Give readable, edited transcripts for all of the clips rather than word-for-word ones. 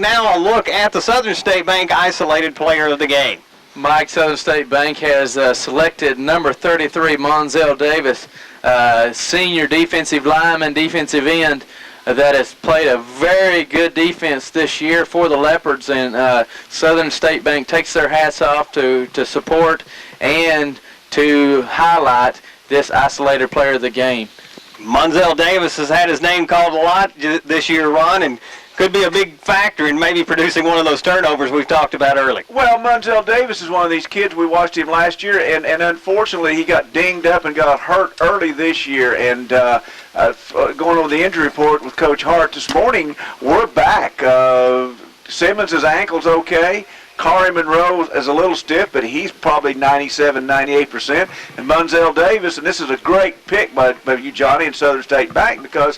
now a look at the Southern State Bank Isolated Player of the Game. Mike, Southern State Bank has selected number 33, Monzel Davis, senior defensive lineman, defensive end, that has played a very good defense this year for the Leopards, and Southern State Bank takes their hats off to support and to highlight this isolated player of the game. Monzel Davis has had his name called a lot this year, Ron, and could be a big factor in maybe producing one of those turnovers we've talked about early. Well, Monzel Davis is one of these kids. We watched him last year, and unfortunately he got dinged up and got hurt early this year. And going over the injury report with Coach Hart this morning, we're back. Simmons' ankle's okay. Kari Monroe is a little stiff, but he's probably 97, 98%. And Monzel Davis, and this is a great pick by you, Johnny, and Southern State Bank, because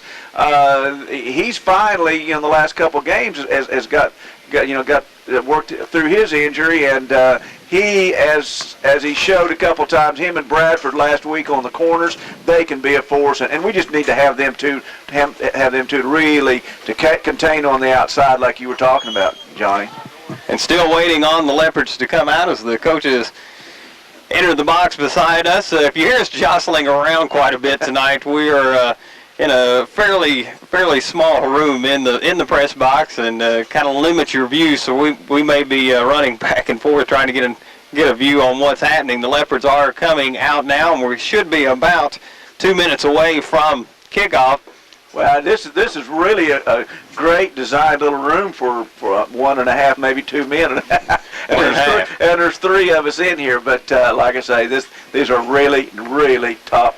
he's finally, in the last couple of games, has got worked through his injury, and he, as he showed a couple times, him and Bradford last week on the corners, they can be a force, and we just need to have them two really to contain on the outside, like you were talking about, Johnny. And still waiting on the Leopards to come out as the coaches enter the box beside us. If you hear us jostling around quite a bit tonight, we are in a fairly small room in the press box, and kind of limit your view. So we may be running back and forth trying to get a view on what's happening. The Leopards are coming out now, and we should be about 2 minutes away from kickoff. Well, this is really a great designed little room for 1.5, maybe 2 men, and there's three of us in here. But like I say, these are really top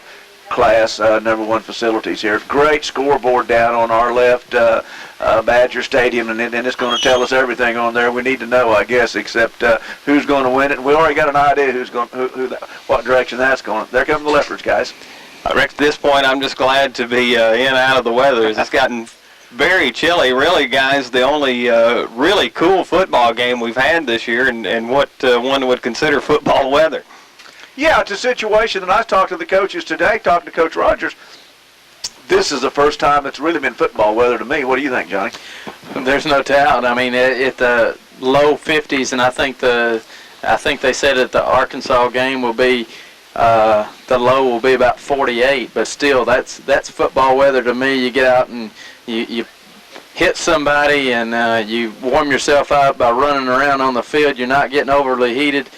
class #1 facilities here. Great scoreboard down on our left, Badger Stadium, and it's going to tell us everything on there we need to know, I guess, except who's going to win it. We already got an idea what direction that's going. There come the Leopards, guys. Rick, at this point, I'm just glad to be in and out of the weather. It's gotten very chilly. Really, guys, the only really cool football game we've had this year, and what one would consider football weather. Yeah, it's a situation, and I talked to the coaches today, talking to Coach Rogers. This is the first time it's really been football weather to me. What do you think, Johnny? There's no doubt. I mean, at the low 50s, and I think they said that the Arkansas game will be the low will be about 48, but still, that's football weather to me. You get out and you hit somebody, and you warm yourself up by running around on the field. You're not getting overly heated.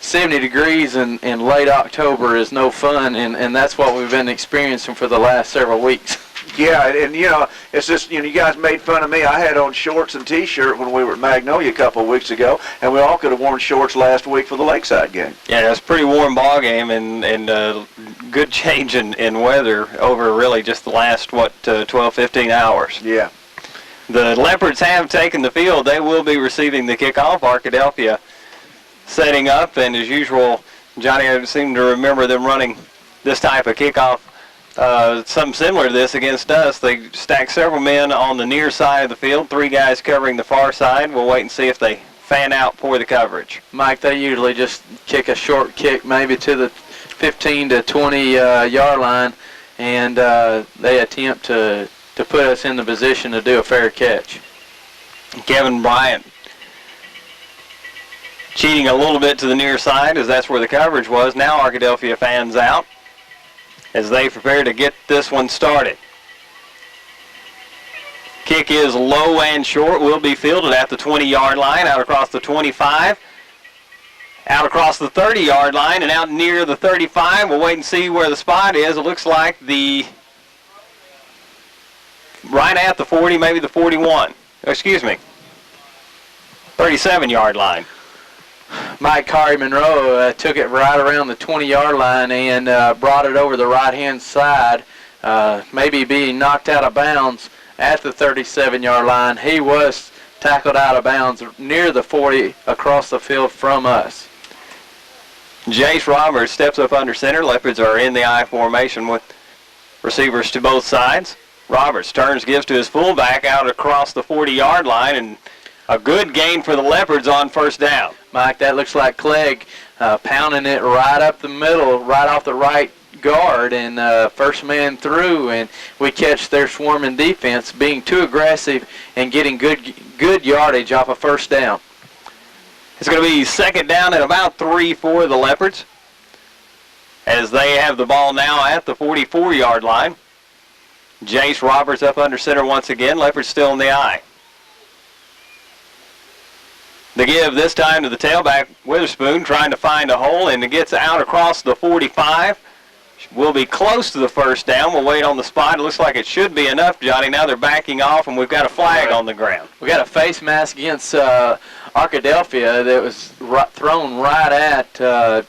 70 degrees in late October is no fun, and that's what we've been experiencing for the last several weeks. Yeah, and it's just, you guys made fun of me. I had on shorts and T-shirt when we were at Magnolia a couple of weeks ago, and we all could have worn shorts last week for the Lakeside game. Yeah, it was a pretty warm ball game, and good change in weather over really just the last, 12, 15 hours. Yeah. The Leopards have taken the field. They will be receiving the kickoff. Arkadelphia setting up, and as usual, Johnny, I seem to remember them running this type of kickoff. Something similar to this against us. They stack several men on the near side of the field, 3 guys covering the far side. We'll wait and see if they fan out for the coverage. Mike, they usually just kick a short kick maybe to the 15 to 20 yard line, and they attempt to put us in the position to do a fair catch. Kevin Bryant cheating a little bit to the near side, as that's where the coverage was. Now Arkadelphia fans out as they prepare to get this one started. Kick is low and short, will be fielded at the 20-yard line, out across the 25, out across the 30-yard line, and out near the 35. We'll wait and see where the spot is. It looks like right at the 40, maybe the 41. Excuse me, 37-yard line. Mike Kari Monroe took it right around the 20-yard line and brought it over the right-hand side, maybe being knocked out of bounds at the 37-yard line. He was tackled out of bounds near the 40 across the field from us. Jace Roberts steps up under center. Leopards are in the I formation with receivers to both sides. Roberts turns, gives to his fullback out across the 40-yard line, and a good gain for the Leopards on first down. Mike, that looks like Clegg pounding it right up the middle, right off the right guard and first man through, and we catch their swarming defense being too aggressive and getting good yardage off a first down. It's going to be second down at about 3 for the Leopards, as they have the ball now at the 44-yard line. Jace Roberts up under center once again. Leopards still in the eye. The give this time to the tailback, Witherspoon, trying to find a hole, and it gets out across the 45. We'll be close to the first down. We'll wait on the spot. It looks like it should be enough, Johnny. Now they're backing off, and we've got a flag on the ground. We got a face mask against Arkadelphia that was thrown right at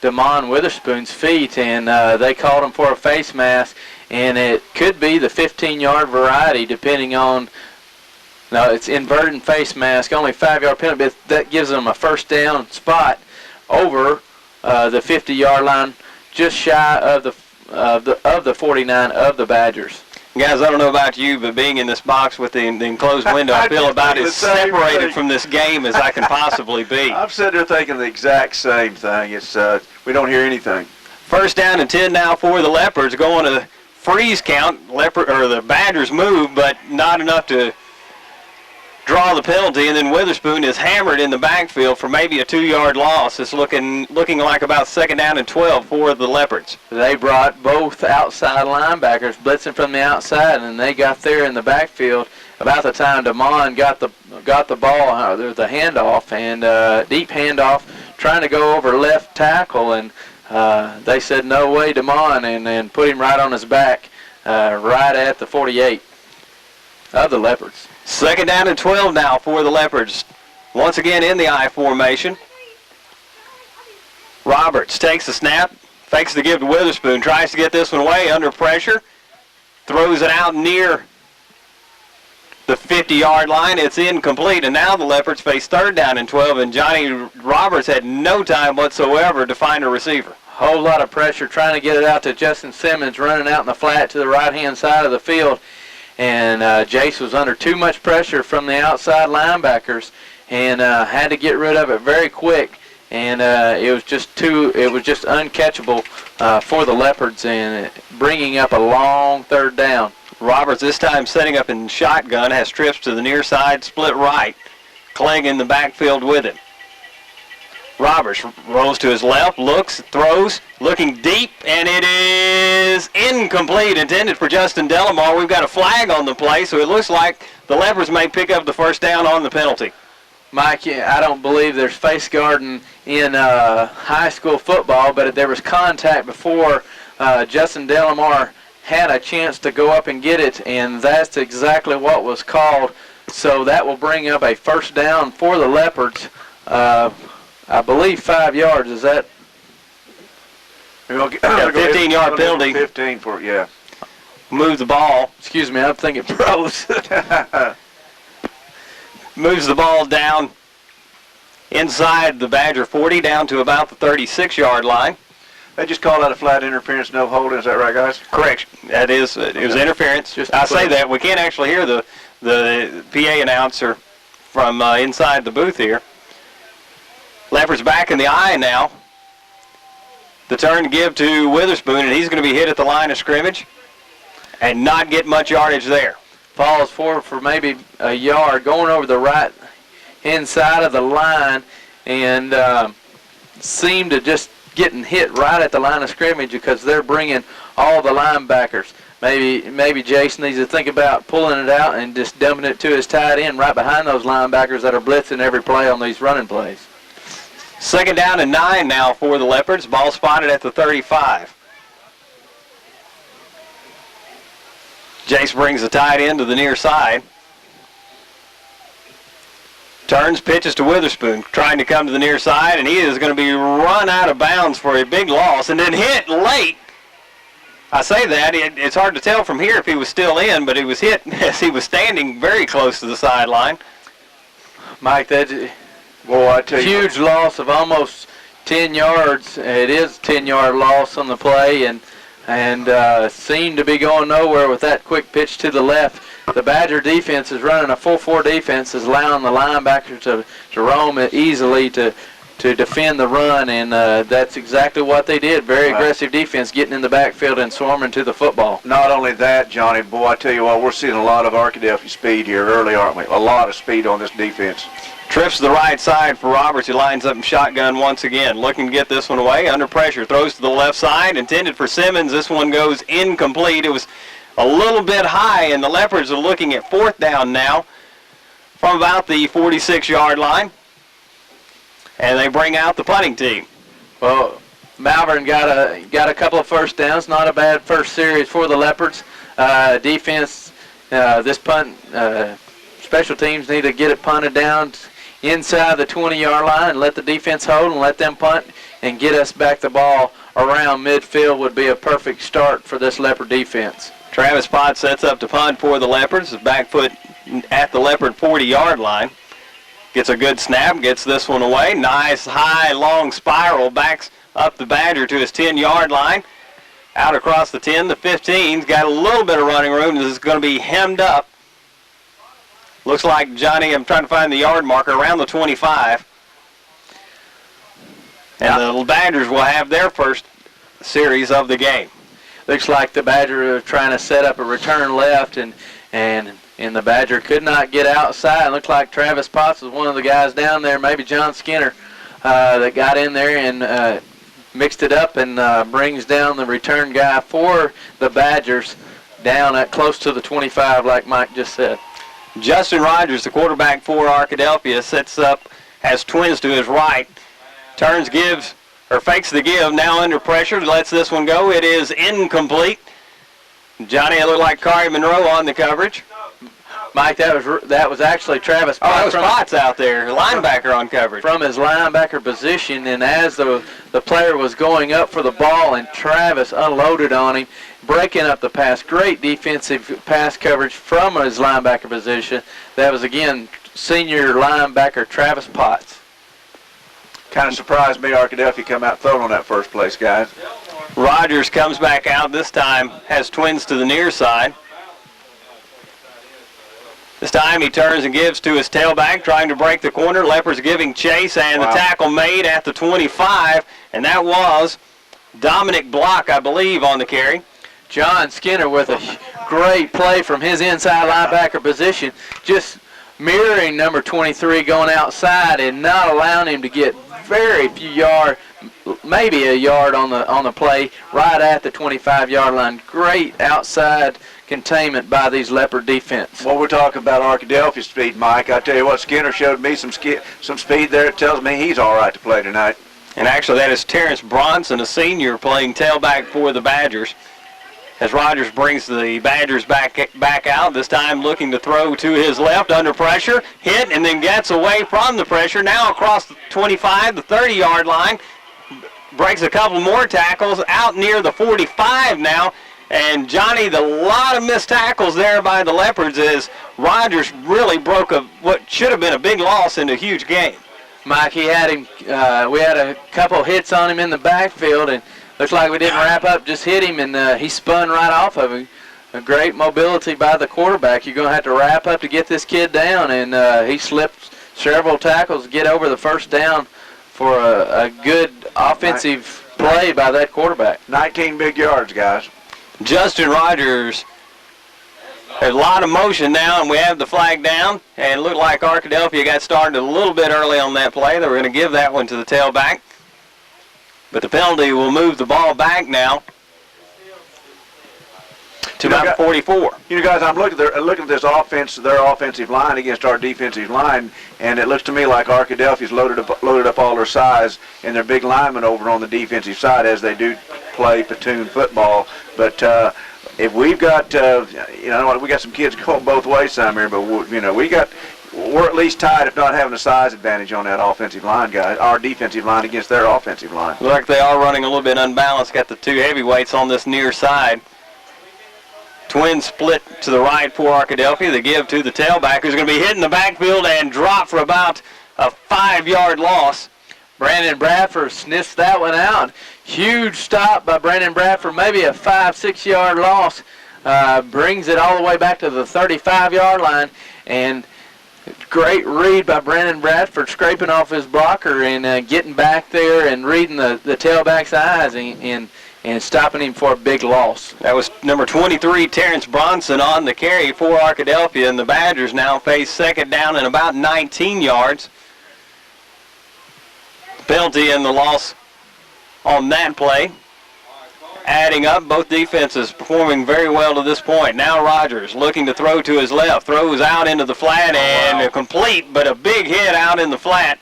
Damon Witherspoon's feet, and they called him for a face mask, and it could be the 15-yard variety depending on, no, it's inverted face mask, only 5-yard penalty, but that gives them a first down spot over the 50-yard line, just shy of the 49 of the Badgers. Guys, I don't know about you, but being in this box with the enclosed window, I feel about as separated from this game as I can possibly be. I'm sitting there thinking the exact same thing. It's we don't hear anything. First down and 10 now for the Leopards, going to freeze count. The Badgers move, but not enough to draw the penalty, and then Witherspoon is hammered in the backfield for maybe a 2-yard loss. It's looking like about second down and 12 for the Leopards. They brought both outside linebackers blitzing from the outside, and they got there in the backfield about the time Damon got the ball, the handoff, and deep handoff, trying to go over left tackle, and they said no way, Damon, and put him right on his back, right at the 48 of the Leopards. Second down and 12 now for the Leopards. Once again in the I formation. Roberts takes the snap, fakes the give to Witherspoon, tries to get this one away under pressure, throws it out near the 50-yard line. It's incomplete, and now the Leopards face third down and 12, and Johnny Roberts had no time whatsoever to find a receiver. Whole lot of pressure trying to get it out to Justin Simmons, running out in the flat to the right-hand side of the field. And Jace was under too much pressure from the outside linebackers, and had to get rid of it very quick. And it was just uncatchable for the Leopards, and bringing up a long third down. Roberts this time setting up in shotgun, has trips to the near side, split right. Clegg in the backfield with him. Roberts rolls to his left, looks, throws, looking deep, and it is incomplete, intended for Justin Delamar. We've got a flag on the play, so it looks like the Leopards may pick up the first down on the penalty. Mike, I don't believe there's face guarding in high school football, but there was contact before Justin Delamar had a chance to go up and get it, and that's exactly what was called. So that will bring up a first down for the Leopards. I believe 5 yards. Is that? A 15-yard penalty. 15 for it, yeah. Move the ball. Excuse me, I'm thinking pros. Moves the ball down inside the Badger 40, down to about the 36-yard line. They just called out a flat interference, no holding. Is that right, guys? Correct. That is, it was interference. I say that. We can't actually hear the PA announcer from inside the booth here. Leopards back in the eye now. The turn to give to Witherspoon, and he's going to be hit at the line of scrimmage and not get much yardage there. Falls forward for maybe a yard, going over the right inside of the line, and seemed to just getting hit right at the line of scrimmage because they're bringing all the linebackers. Maybe Jason needs to think about pulling it out and just dumping it to his tight end right behind those linebackers that are blitzing every play on these running plays. Second down and 9 now for the Leopards. Ball spotted at the 35. Jace brings the tight end to the near side. Turns, pitches to Witherspoon, trying to come to the near side, and he is going to be run out of bounds for a big loss and then hit late. I say that, it's hard to tell from here if he was still in, but he was hit as he was standing very close to the sideline. Mike, that's I tell you huge loss of almost 10 yards. It is a 10-yard loss on the play, and seemed to be going nowhere with that quick pitch to the left. The Badger defense is running a 4-4 defense, is allowing the linebackers to roam it easily to to defend the run, and that's exactly what they did. Very aggressive defense, getting in the backfield and swarming to the football. Not only that, Johnny, boy, I tell you what, we're seeing a lot of Arkadelphia speed here early, aren't we? A lot of speed on this defense. Trips to the right side for Roberts, who lines up in shotgun once again. Looking to get this one away. Under pressure. Throws to the left side. Intended for Simmons. This one goes incomplete. It was a little bit high, and the Leopards are looking at 4th down now from about the 46-yard line. And they bring out the punting team. Well, Malvern got a couple of first downs. Not a bad first series for the Leopards. Defense, this punt, special teams need to get it punted down inside the 20-yard line and let the defense hold and let them punt and get us back the ball around midfield would be a perfect start for this Leopard defense. Travis Potts sets up to punt for the Leopards. Back foot at the Leopard 40-yard line. Gets a good snap, gets this one away. Nice high, long spiral, backs up the Badger to his 10-yard line. Out across the 10, the 15's got a little bit of running room. This is going to be hemmed up. Looks like, Johnny, I'm trying to find the yard marker, around the 25. And the Badgers will have their first series of the game. Looks like the Badger are trying to set up a return left, and the Badger could not get outside. It looked like Travis Potts was one of the guys down there, maybe John Skinner, that got in there and mixed it up and brings down the return guy for the Badgers down at close to the 25, like Mike just said. Justin Rogers, the quarterback for Arkadelphia, sets up, has twins to his right. Turns, gives, or fakes the give, now under pressure, lets this one go. It is incomplete. Johnny, it looked like Kari Monroe on the coverage. Mike, that was actually Travis Potts. Oh, that was Potts out there, linebacker on coverage. From his linebacker position, and as the player was going up for the ball, and Travis unloaded on him, breaking up the pass. Great defensive pass coverage from his linebacker position. That was, again, senior linebacker Travis Potts. Kind of surprised me Arkadelphia come out throwing on that first place, guys. Rogers comes back out this time, has twins to the near side. This time he turns and gives to his tailback, trying to break the corner. Leopards giving chase, and the tackle made at the 25, and that was Dominic Block, I believe, on the carry. John Skinner with a great play from his inside linebacker position, just mirroring number 23 going outside and not allowing him to get very few yards, maybe a yard on the play, right at the 25-yard line. Great outside containment by these Leopard defense. Well, we're talking about Arkadelphia speed, Mike. I tell you what, Skinner showed me some speed there. It tells me he's all right to play tonight. And actually, that is Terrence Bronson, a senior, playing tailback for the Badgers. As Rogers brings the Badgers back out, this time looking to throw to his left, under pressure, hit, and then gets away from the pressure. Now across the 25, the 30-yard line, breaks a couple more tackles, out near the 45 now. And Johnny, a lot of missed tackles there by the Leopards as Rogers really broke what should have been a big loss into a huge game. Mike, he had him. We had a couple hits on him in the backfield, and looks like we didn't wrap up. Just hit him, and he spun right off of him. A great mobility by the quarterback. You're going to have to wrap up to get this kid down, and he slipped several tackles to get over the first down for a good offensive play by that quarterback. 19 big yards, guys. Justin Rogers, there's a lot of motion now, and we have the flag down, and it looked like Arkadelphia got started a little bit early on that play. They were going to give that one to the tailback, but the penalty will move the ball back now to about 44. You know, guys, I'm looking at this offense, their offensive line against our defensive line, and it looks to me like Arkadelphia's loaded up all their size and their big linemen over on the defensive side, as they do play platoon football. But if we've got, we got some kids going both ways some here, but we're at least tied, if not having a size advantage on that offensive line, guys. Our defensive line against their offensive line. Look like they are running a little bit unbalanced. Got the two heavyweights on this near side. Twins split to the right for Arkadelphia. They give to the tailback, who's going to be hit in the backfield and drop for about a 5-yard loss. Brandon Bradford sniffs that one out. Huge stop by Brandon Bradford, maybe a 5-6 yard loss. Brings it all the way back to the 35-yard line. And Great read by Brandon Bradford, scraping off his blocker and getting back there and reading the tailback's eyes and stopping him for a big loss. That was number 23, Terrence Bronson, on the carry for Arkadelphia, and the Badgers now face second down and about 19 yards. Penalty and the loss on that play. Adding up, both defenses performing very well to this point. Now Rogers looking to throw to his left. Throws out into the flat and a complete, but a big hit out in the flat.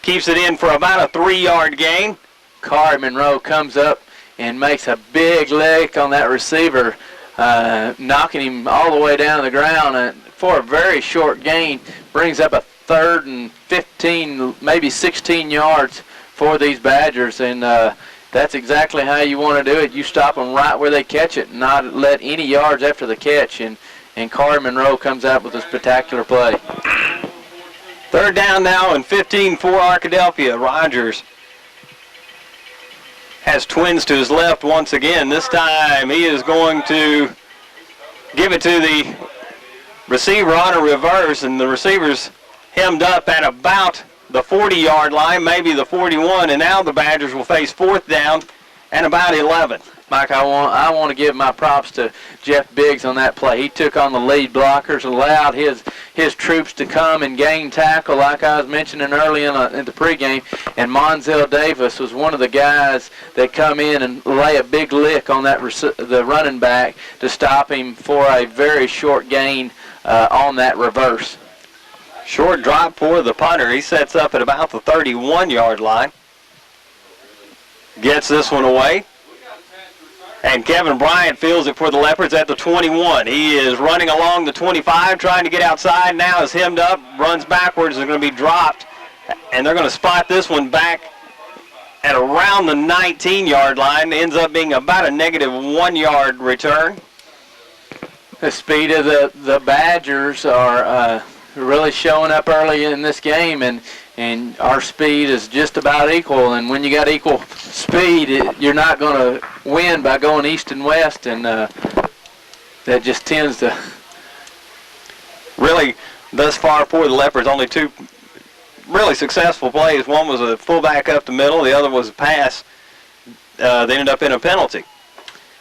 Keeps it in for about a 3-yard gain. Corey Monroe comes up and makes a big lick on that receiver, knocking him all the way down to the ground for a very short gain. Brings up a 3rd and 15, maybe 16 yards for these Badgers, and that's exactly how you want to do it. You stop them right where they catch it, not let any yards after the catch, and Corey Monroe comes out with a spectacular play. 3rd down now and 15 for Arkadelphia. Rogers has twins to his left once again. This time he is going to give it to the receiver on a reverse, and the receiver's hemmed up at about the 40-yard line, maybe the 41, and now the Badgers will face 4th down and about 11. Mike, I want to give my props to Jeff Biggs on that play. He took on the lead blockers, allowed his troops to come and gain tackle, like I was mentioning early in the pregame. And Monzel Davis was one of the guys that come in and lay a big lick on the running back to stop him for a very short gain on that reverse. Short drop for the punter. He sets up at about the 31-yard line. Gets this one away. And Kevin Bryant fields it for the Leopards at the 21. He is running along the 25, trying to get outside. Now is hemmed up, runs backwards, is going to be dropped. And they're going to spot this one back at around the 19-yard line. Ends up being about a negative 1-yard return. The speed of the Badgers are really showing up early in this game, and our speed is just about equal. And when you got equal speed, you're not going to win by going east and west, and that just tends to. Really, thus far for the Leopards, only 2 really successful plays. One was a fullback up the middle, the other was a pass. They ended up in a penalty.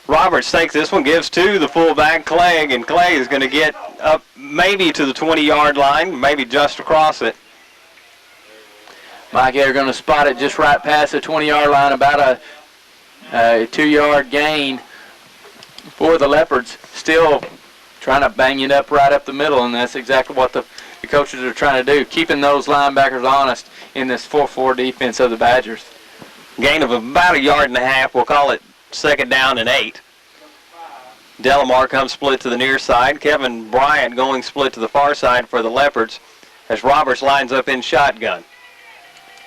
Roberts takes this one, gives to the fullback, Clegg, and Clegg is going to get up maybe to the 20-yard line, maybe just across it. Mike, they're going to spot it just right past the 20-yard line, about a 2-yard gain for the Leopards. Still trying to bang it up right up the middle, and that's exactly what the coaches are trying to do, keeping those linebackers honest in this 4-4 defense of the Badgers. Gain of about 1.5 yards. We'll call it 2nd down and 8. Delamar comes split to the near side. Kevin Bryant going split to the far side for the Leopards as Roberts lines up in shotgun.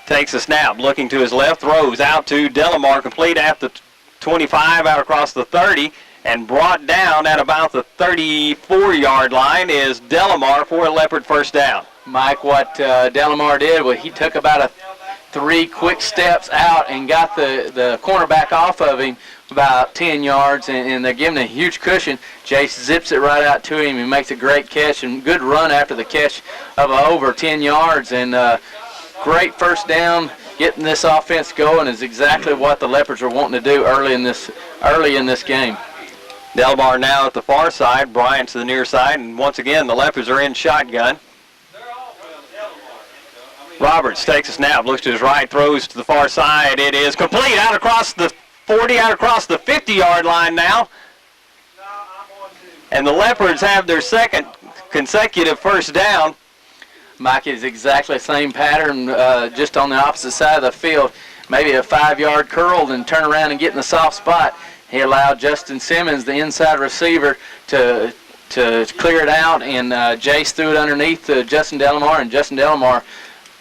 Takes a snap, looking to his left, throws out to Delamar, complete at the 25, out across the 30, and brought down at about the 34-yard line is Delamar for a Leopard 1st down. Mike, what Delamar did was he took about 3 quick steps out and got the cornerback off of him about 10 yards, and they're giving a huge cushion. Jace zips it right out to him. He makes a great catch and good run after the catch of over 10 yards, and great 1st down. Getting this offense going is exactly what the Leopards are wanting to do early in this game. Delamar now at the far side, Bryant to the near side, and once again the Leopards are in shotgun. Roberts takes a snap, looks to his right, throws to the far side. It is complete out across the 40, out across the 50-yard line now. And the Leopards have their 2nd consecutive 1st down. Mike, is exactly the same pattern, just on the opposite side of the field. Maybe a 5-yard curl and turn around and get in the soft spot. He allowed Justin Simmons, the inside receiver, to clear it out, and Jace threw it underneath to Justin Delamar, and Justin Delamar,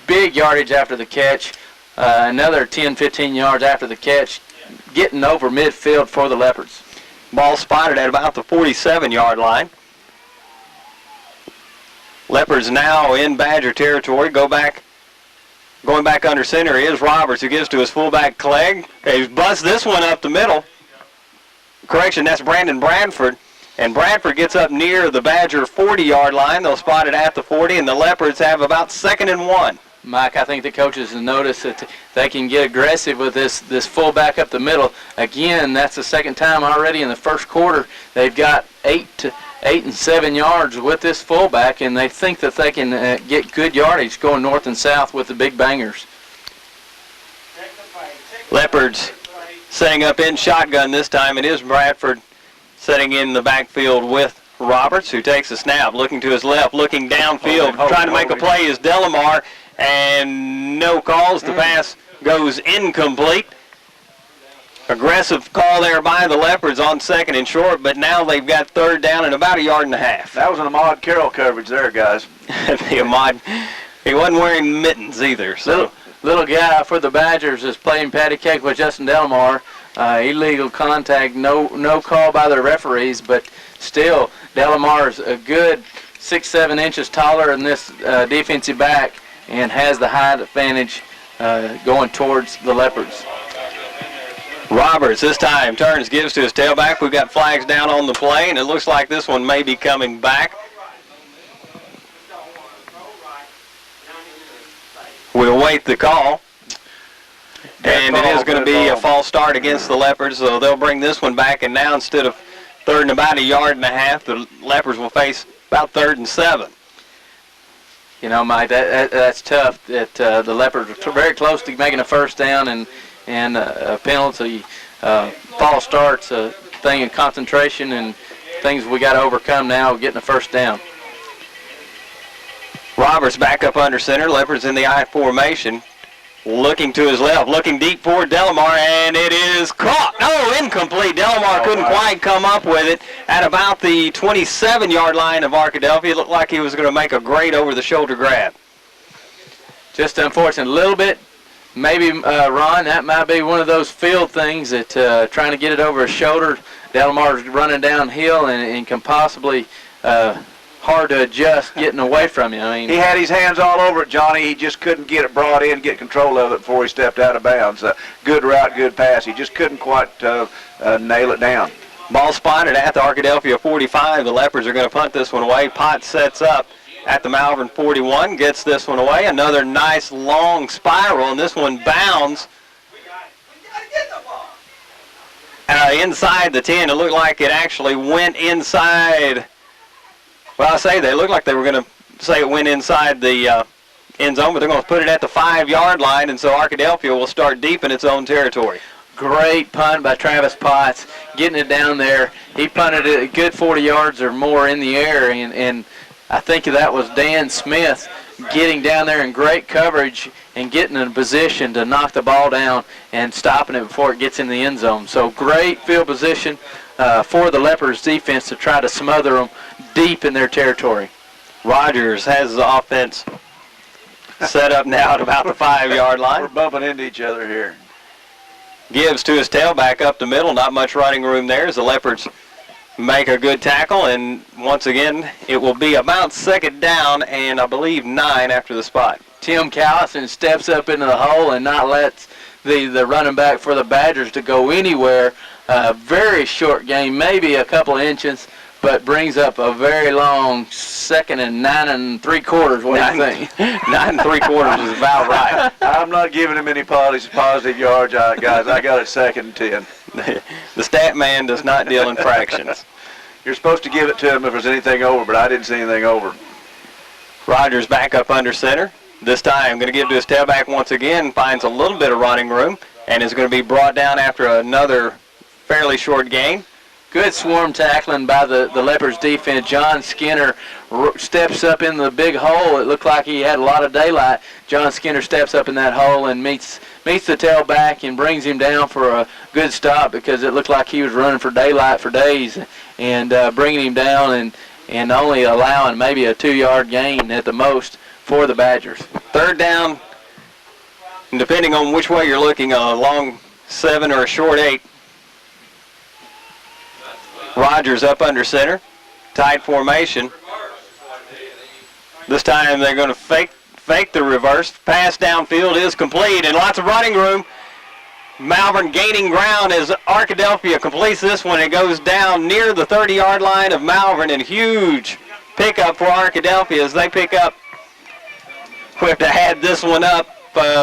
big yardage after the catch, another 10, 15 yards after the catch, getting over midfield for the Leopards. Ball spotted at about the 47-yard line. Leopards now in Badger territory. Going back under center is Roberts, who gives to his fullback Clegg. He busts this one up the middle. Correction, that's Brandon Bradford. And Bradford gets up near the Badger 40-yard line. They'll spot it at the 40, and the Leopards have about 2nd and 1. Mike, I think the coaches have noticed that they can get aggressive with this fullback up the middle. Again, that's the second time already in the first quarter they've got 8 and 7 yards with this fullback, and they think that they can get good yardage going north and south with the big bangers. Leopards setting up in shotgun this time. It is Bradford setting in the backfield with Roberts, who takes a snap, looking to his left, looking downfield, trying to make a play is Delamar, and no calls. The pass goes incomplete. Aggressive call there by the Leopards on 2nd and short, but now they've got 3rd down and about 1.5 yards. That was an Ahmad Carroll coverage there, guys. The Ahmad, he wasn't wearing mittens either. So little guy for the Badgers is playing patty cake with Justin Delamar. Illegal contact, no call by the referees, but still, Delamar's a good 6-7 inches taller than this defensive back and has the height advantage going towards the Leopards. Roberts this time turns, gives to his tailback. We've got flags down on the play, and it looks like this one may be coming back. We'll wait the call. And it is going to be a false start against the Leopards, so they'll bring this one back, and now instead of 3rd and about 1.5 yards, the Leopards will face about 3rd and 7. You know, Mike, that's tough. That the Leopards are very close to making a first down, and a penalty, false starts, a thing of concentration, and things we got to overcome now, getting a first down. Roberts back up under center. Leopards in the I formation. Looking to his left, looking deep for Delamar, and it is caught. Oh, incomplete. Delamar couldn't quite come up with it at about the 27-yard line of Arkadelphia. It looked like he was going to make a great over-the-shoulder grab. Just unfortunate. A little bit, maybe, Ron, that might be one of those field things that trying to get it over his shoulder. Delamar's running downhill and can possibly hard to adjust getting away from you. I mean, he had his hands all over it, Johnny. He just couldn't get it brought in, get control of it before he stepped out of bounds. Good route, good pass. He just couldn't quite nail it down. Ball spotted at the Arkadelphia 45. The Leopards are going to punt this one away. Potts sets up at the Malvern 41, gets this one away. Another nice long spiral, and this one bounds inside the 10. It looked like it actually went inside. Well, I say they look like they were going to say it went inside the end zone, but they're going to put it at the 5-yard line, and so Arkadelphia will start deep in its own territory. Great punt by Travis Potts, getting it down there. He punted it a good 40 yards or more in the air, and I think that was Dan Smith getting down there in great coverage and getting in a position to knock the ball down and stopping it before it gets in the end zone. So great field position for the Leopards defense to try to smother them deep in their territory. Rogers has the offense set up now at about the 5-yard line. We're bumping into each other here. Gives to his tailback up the middle. Not much running room there as the Leopards make a good tackle. And once again, it will be about 2nd down and I believe 9 after the spot. Tim Callison steps up into the hole and not lets the running back for the Badgers to go anywhere. Very short game, maybe a couple of inches, but brings up a very long 2nd and 9 3/4. What do you think? 9 3/4 is about right. I'm not giving him any positive yards, guys. I got it 2nd and 10. The stat man does not deal in fractions. You're supposed to give it to him if there's anything over, but I didn't see anything over. Rogers back up under center. This time going to give to his tailback once again. Finds a little bit of running room and is going to be brought down after another fairly short gain. Good swarm tackling by the Leopards defense. John Skinner steps up in the big hole. It looked like he had a lot of daylight. John Skinner steps up in that hole and meets the tailback and brings him down for a good stop because it looked like he was running for daylight for days, and bringing him down and only allowing maybe a 2-yard gain at the most for the Badgers. 3rd down, and depending on which way you're looking, a long 7 or a short 8. Rogers up under center, tight formation. This time they're going to fake the reverse. Pass downfield is complete and lots of running room. Malvern gaining ground as Arkadelphia completes this one. It goes down near the 30-yard line of Malvern, and huge pickup for Arkadelphia as they pick up. We have to add this one up,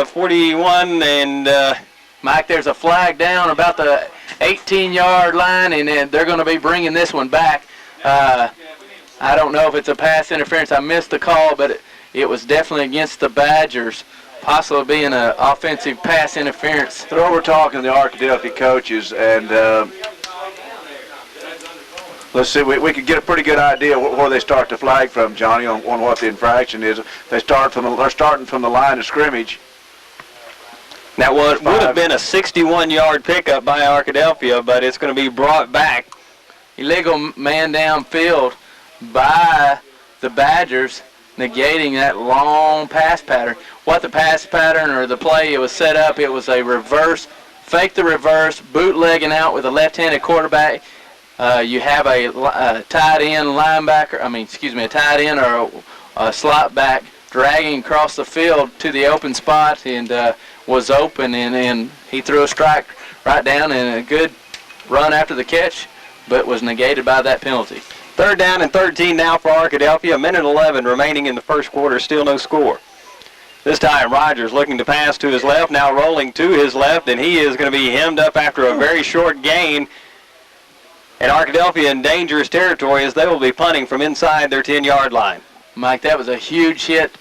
41, and Mike, there's a flag down about the 18-yard line, and they're going to be bringing this one back. I don't know if it's a pass interference. I missed the call, but it was definitely against the Badgers, possibly being an offensive pass interference. So we're talking to the Arkadelphia coaches, and let's see, we could get a pretty good idea where they start the flag from, Johnny, on what the infraction is. They're starting from the line of scrimmage. That would have been a 61-yard pickup by Arkadelphia, but it's going to be brought back. Illegal man downfield by the Badgers, negating that long pass pattern. What the pass pattern or the play it was set up, it was a reverse, fake the reverse, bootlegging out with a left-handed quarterback. You have a tight end linebacker, a tight end or a slot back dragging across the field to the open spot, and was open, and he threw a strike right down and a good run after the catch, but was negated by that penalty. 3rd down and 13 now for Arkadelphia. A minute 11 remaining in the first quarter, still no score. This time Rogers looking to pass to his left, now rolling to his left, and he is going to be hemmed up after a very short gain. And Arkadelphia in dangerous territory as they will be punting from inside their 10-yard line. Mike, that was a huge hit.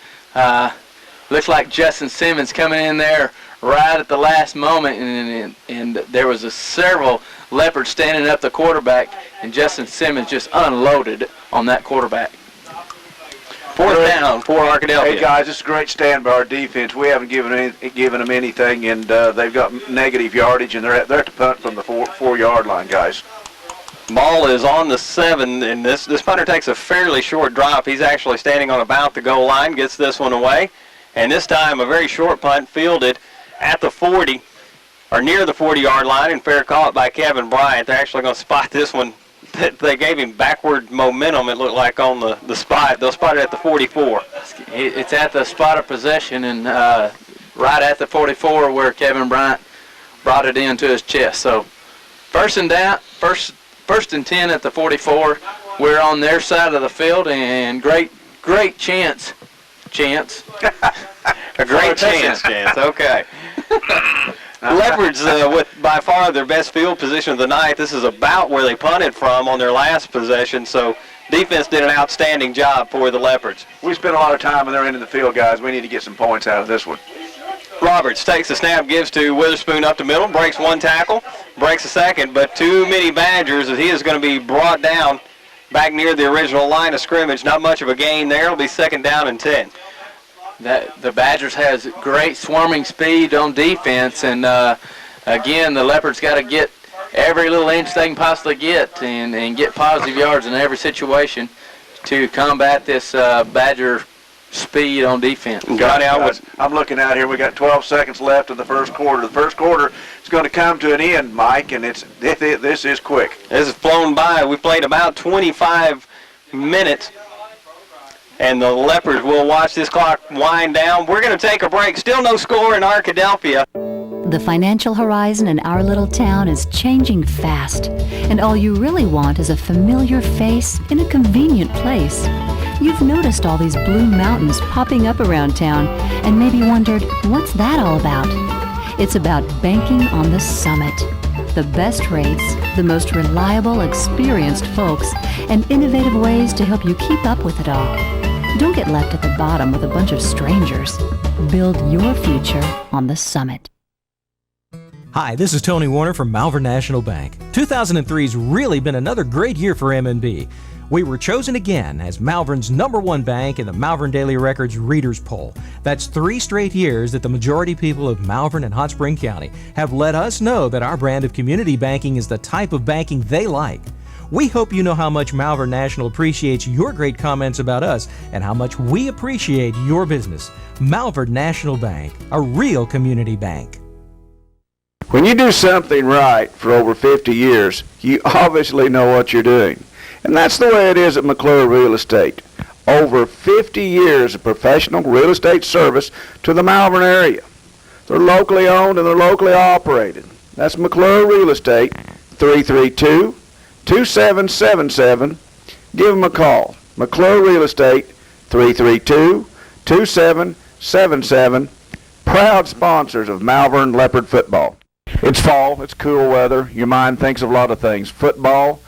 Looks like Justin Simmons coming in there right at the last moment, and there was several Leopards standing up the quarterback, and Justin Simmons just unloaded on that quarterback. 4th down for Arkadelphia. Hey guys, this is a great stand by our defense. We haven't given them anything, and they've got negative yardage, and they're at the punt from the 4-yard line, guys. Ball is on the 7, and this punter takes a fairly short drop. He's actually standing on about the goal line, gets this one away. And this time a very short punt fielded at the 40, or near the 40-yard line, and fair call it by Kevin Bryant. They're actually going to spot this one. They gave him backward momentum, it looked like, on the spot. They'll spot it at the 44. It's at the spot of possession, and right at the 44 where Kevin Bryant brought it into his chest. So first and 10 at the 44. We're on their side of the field, and great chance. A great chance. Okay. Leopards with by far their best field position of the night. This is about where they punted from on their last possession, so defense did an outstanding job for the Leopards. We spent a lot of time in their end of the field, guys. We need to get some points out of this one. Roberts takes the snap, gives to Witherspoon up the middle, breaks one tackle, breaks a second, but too many Badgers as he is going to be brought down back near the original line of scrimmage. Not much of a gain there. It'll be 2nd down and 10. The Badgers has great swarming speed on defense, and again, the Leopards got to get every little inch they can possibly get and get positive yards in every situation to combat this Badger speed on defense. I'm looking out here. We got 12 seconds left in the first quarter. The first quarter is going to come to an end, Mike, and this is quick. This has flown by. We played about 25 minutes. And the Leopards will watch this clock wind down. We're going to take a break. Still no score in Arkadelphia. The financial horizon in our little town is changing fast, and all you really want is a familiar face in a convenient place. You've noticed all these blue mountains popping up around town and maybe wondered, what's that all about? It's about banking on the Summit. The best rates, the most reliable, experienced folks, and innovative ways to help you keep up with it all. Don't get left at the bottom with a bunch of strangers. Build your future on the Summit. Hi, this is Tony Warner from Malvern National Bank. 2003's really been another great year for M&B. We were chosen again as Malvern's #1 bank in the Malvern Daily Record's Readers Poll. That's 3 straight years that the majority people of Malvern and Hot Spring County have let us know that our brand of community banking is the type of banking they like. We hope you know how much Malvern National appreciates your great comments about us and how much we appreciate your business. Malvern National Bank, a real community bank. When you do something right for over 50 years, you obviously know what you're doing. And that's the way it is at McClure Real Estate. Over 50 years of professional real estate service to the Malvern area. They're locally owned and they're locally operated. That's McClure Real Estate, 332-2777. Give them a call. McClure Real Estate, 332-2777. Proud sponsors of Malvern Leopard Football. It's fall, it's cool weather. Your mind thinks of a lot of things. Football,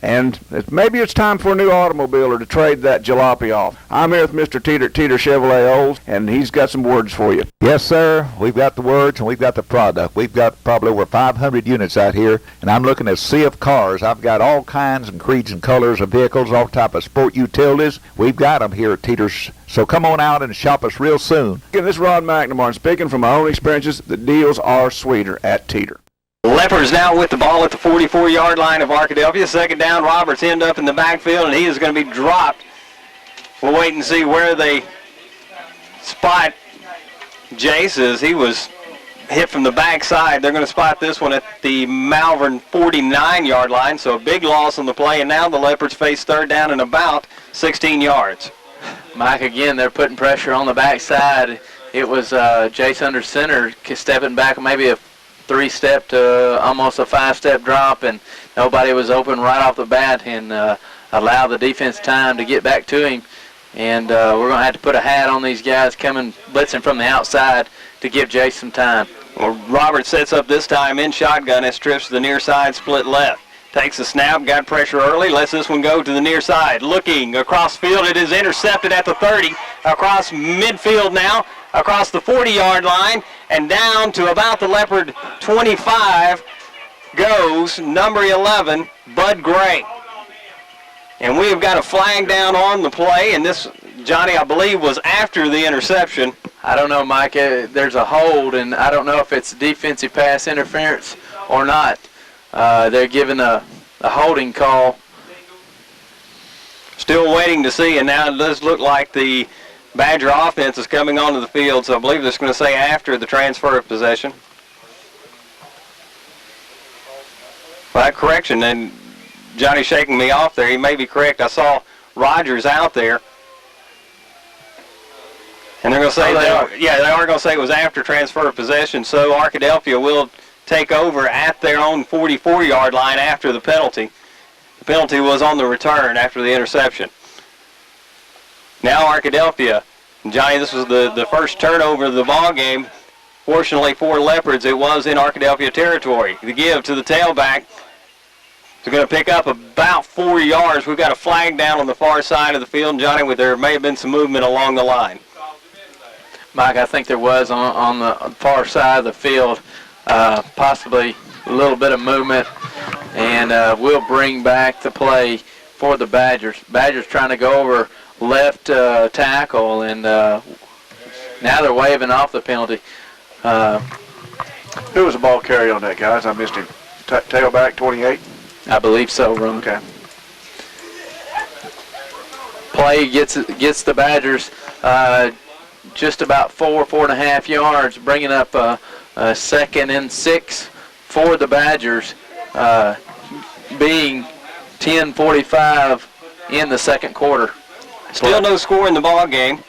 and maybe it's time for a new automobile or to trade that jalopy off. I'm here with Mr. Teeter Chevrolet Olds, and he's got some words for you. Yes, sir. We've got the words and we've got the product. We've got probably over 500 units out here, and I'm looking at a sea of cars. I've got all kinds and creeds and colors of vehicles, all type of sport utilities. We've got them here at Teeter's. So come on out and shop us real soon. This is Ron McNamara, speaking from my own experiences. The deals are sweeter at Teeter. Leopards now with the ball at the 44-yard line of Arkadelphia. Second down, Roberts end up in the backfield, and he is going to be dropped. We'll wait and see where they spot Jace as he was hit from the backside. They're going to spot this one at the Malvern 49-yard line, so a big loss on the play, and now the Leopards face third down and about 16 yards. Mike, again, they're putting pressure on the backside. It was Jace under center, stepping back maybe a 3-step to almost a 5-step drop, and nobody was open right off the bat, and allow the defense time to get back to him. And we're going to have to put a hat on these guys coming blitzing from the outside to give Jace some time. Well, Roberts sets up this time in shotgun as trips to the near side, split left. Takes the snap, got pressure early, lets this one go to the near side. Looking across field, it is intercepted at the 30, across midfield now, across the 40-yard line, and down to about the Leopard 25 goes number 11, Bud Gray. And we have got a flag down on the play, and this, Johnny, I believe, was after the interception. I don't know, Mike. There's a hold, and I don't know if it's defensive pass interference or not. They're giving a holding call. Still waiting to see, and now it does look like the Badger offense is coming onto the field, so I believe they're going to say after the transfer of possession. Well, that correction, and Johnny's shaking me off there. He may be correct. I saw Rogers out there. And they're going to say, they are going to say it was after transfer of possession, so Arkadelphia will take over at their own 44-yard line after the penalty. The penalty was on the return after the interception. Now Arkadelphia. Johnny, this was the first turnover of the ball game. Fortunately for Leopards, it was in Arkadelphia territory. The give to the tailback. They're going to pick up about 4 yards. We've got a flag down on the far side of the field. And Johnny, there may have been some movement along the line. Mike, I think there was on the far side of the field, possibly a little bit of movement, and we'll bring back the play for the Badgers. Badgers trying to go over left tackle, and now they're waving off the penalty. Who was the ball carrier on that, guys? I missed him. Tailback, 28? I believe so, Ron. Okay. Play gets the Badgers just about 4.5 yards, bringing up a 2nd and 6 for the Badgers, being 10:45 in the second quarter. Still no score in the ball game.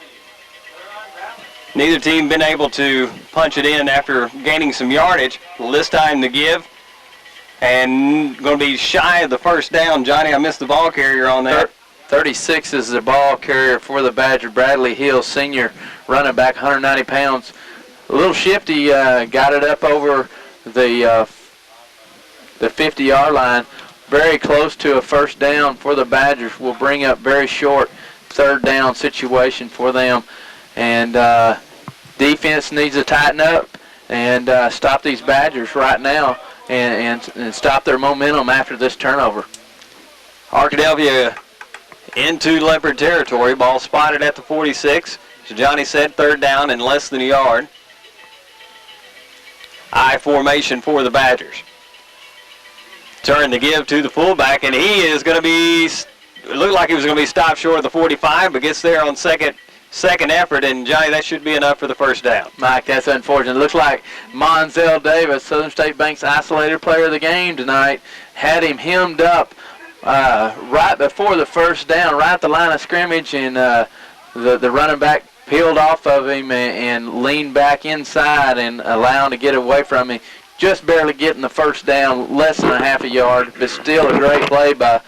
Neither team been able to punch it in after gaining some yardage. This time the give, and going to be shy of the first down. Johnny, I missed the ball carrier on that. 36 is the ball carrier for the Badger. Bradley Hill, senior running back, 190 pounds. A little shifty, got it up over the 50-yard line. Very close to a first down for the Badgers. Will bring up very short third down situation for them. And defense needs to tighten up and stop these Badgers right now and stop their momentum after this turnover. Arkadelphia into Leopard territory. Ball spotted at the 46. So Johnny said third down and less than a yard. I formation for the Badgers. Turn the give to the fullback, and he is going to be, it looked like he was going to be stopped short of the 45, but gets there on second effort, and Johnny, that should be enough for the first down. Mike, that's unfortunate. It looks like Monzel Davis, Southern State Bank's isolated player of the game tonight, had him hemmed up right before the first down, right at the line of scrimmage, and the running back peeled off of him and leaned back inside and allowed him to get away from him. Just barely getting the first down, less than a half a yard, but still a great play by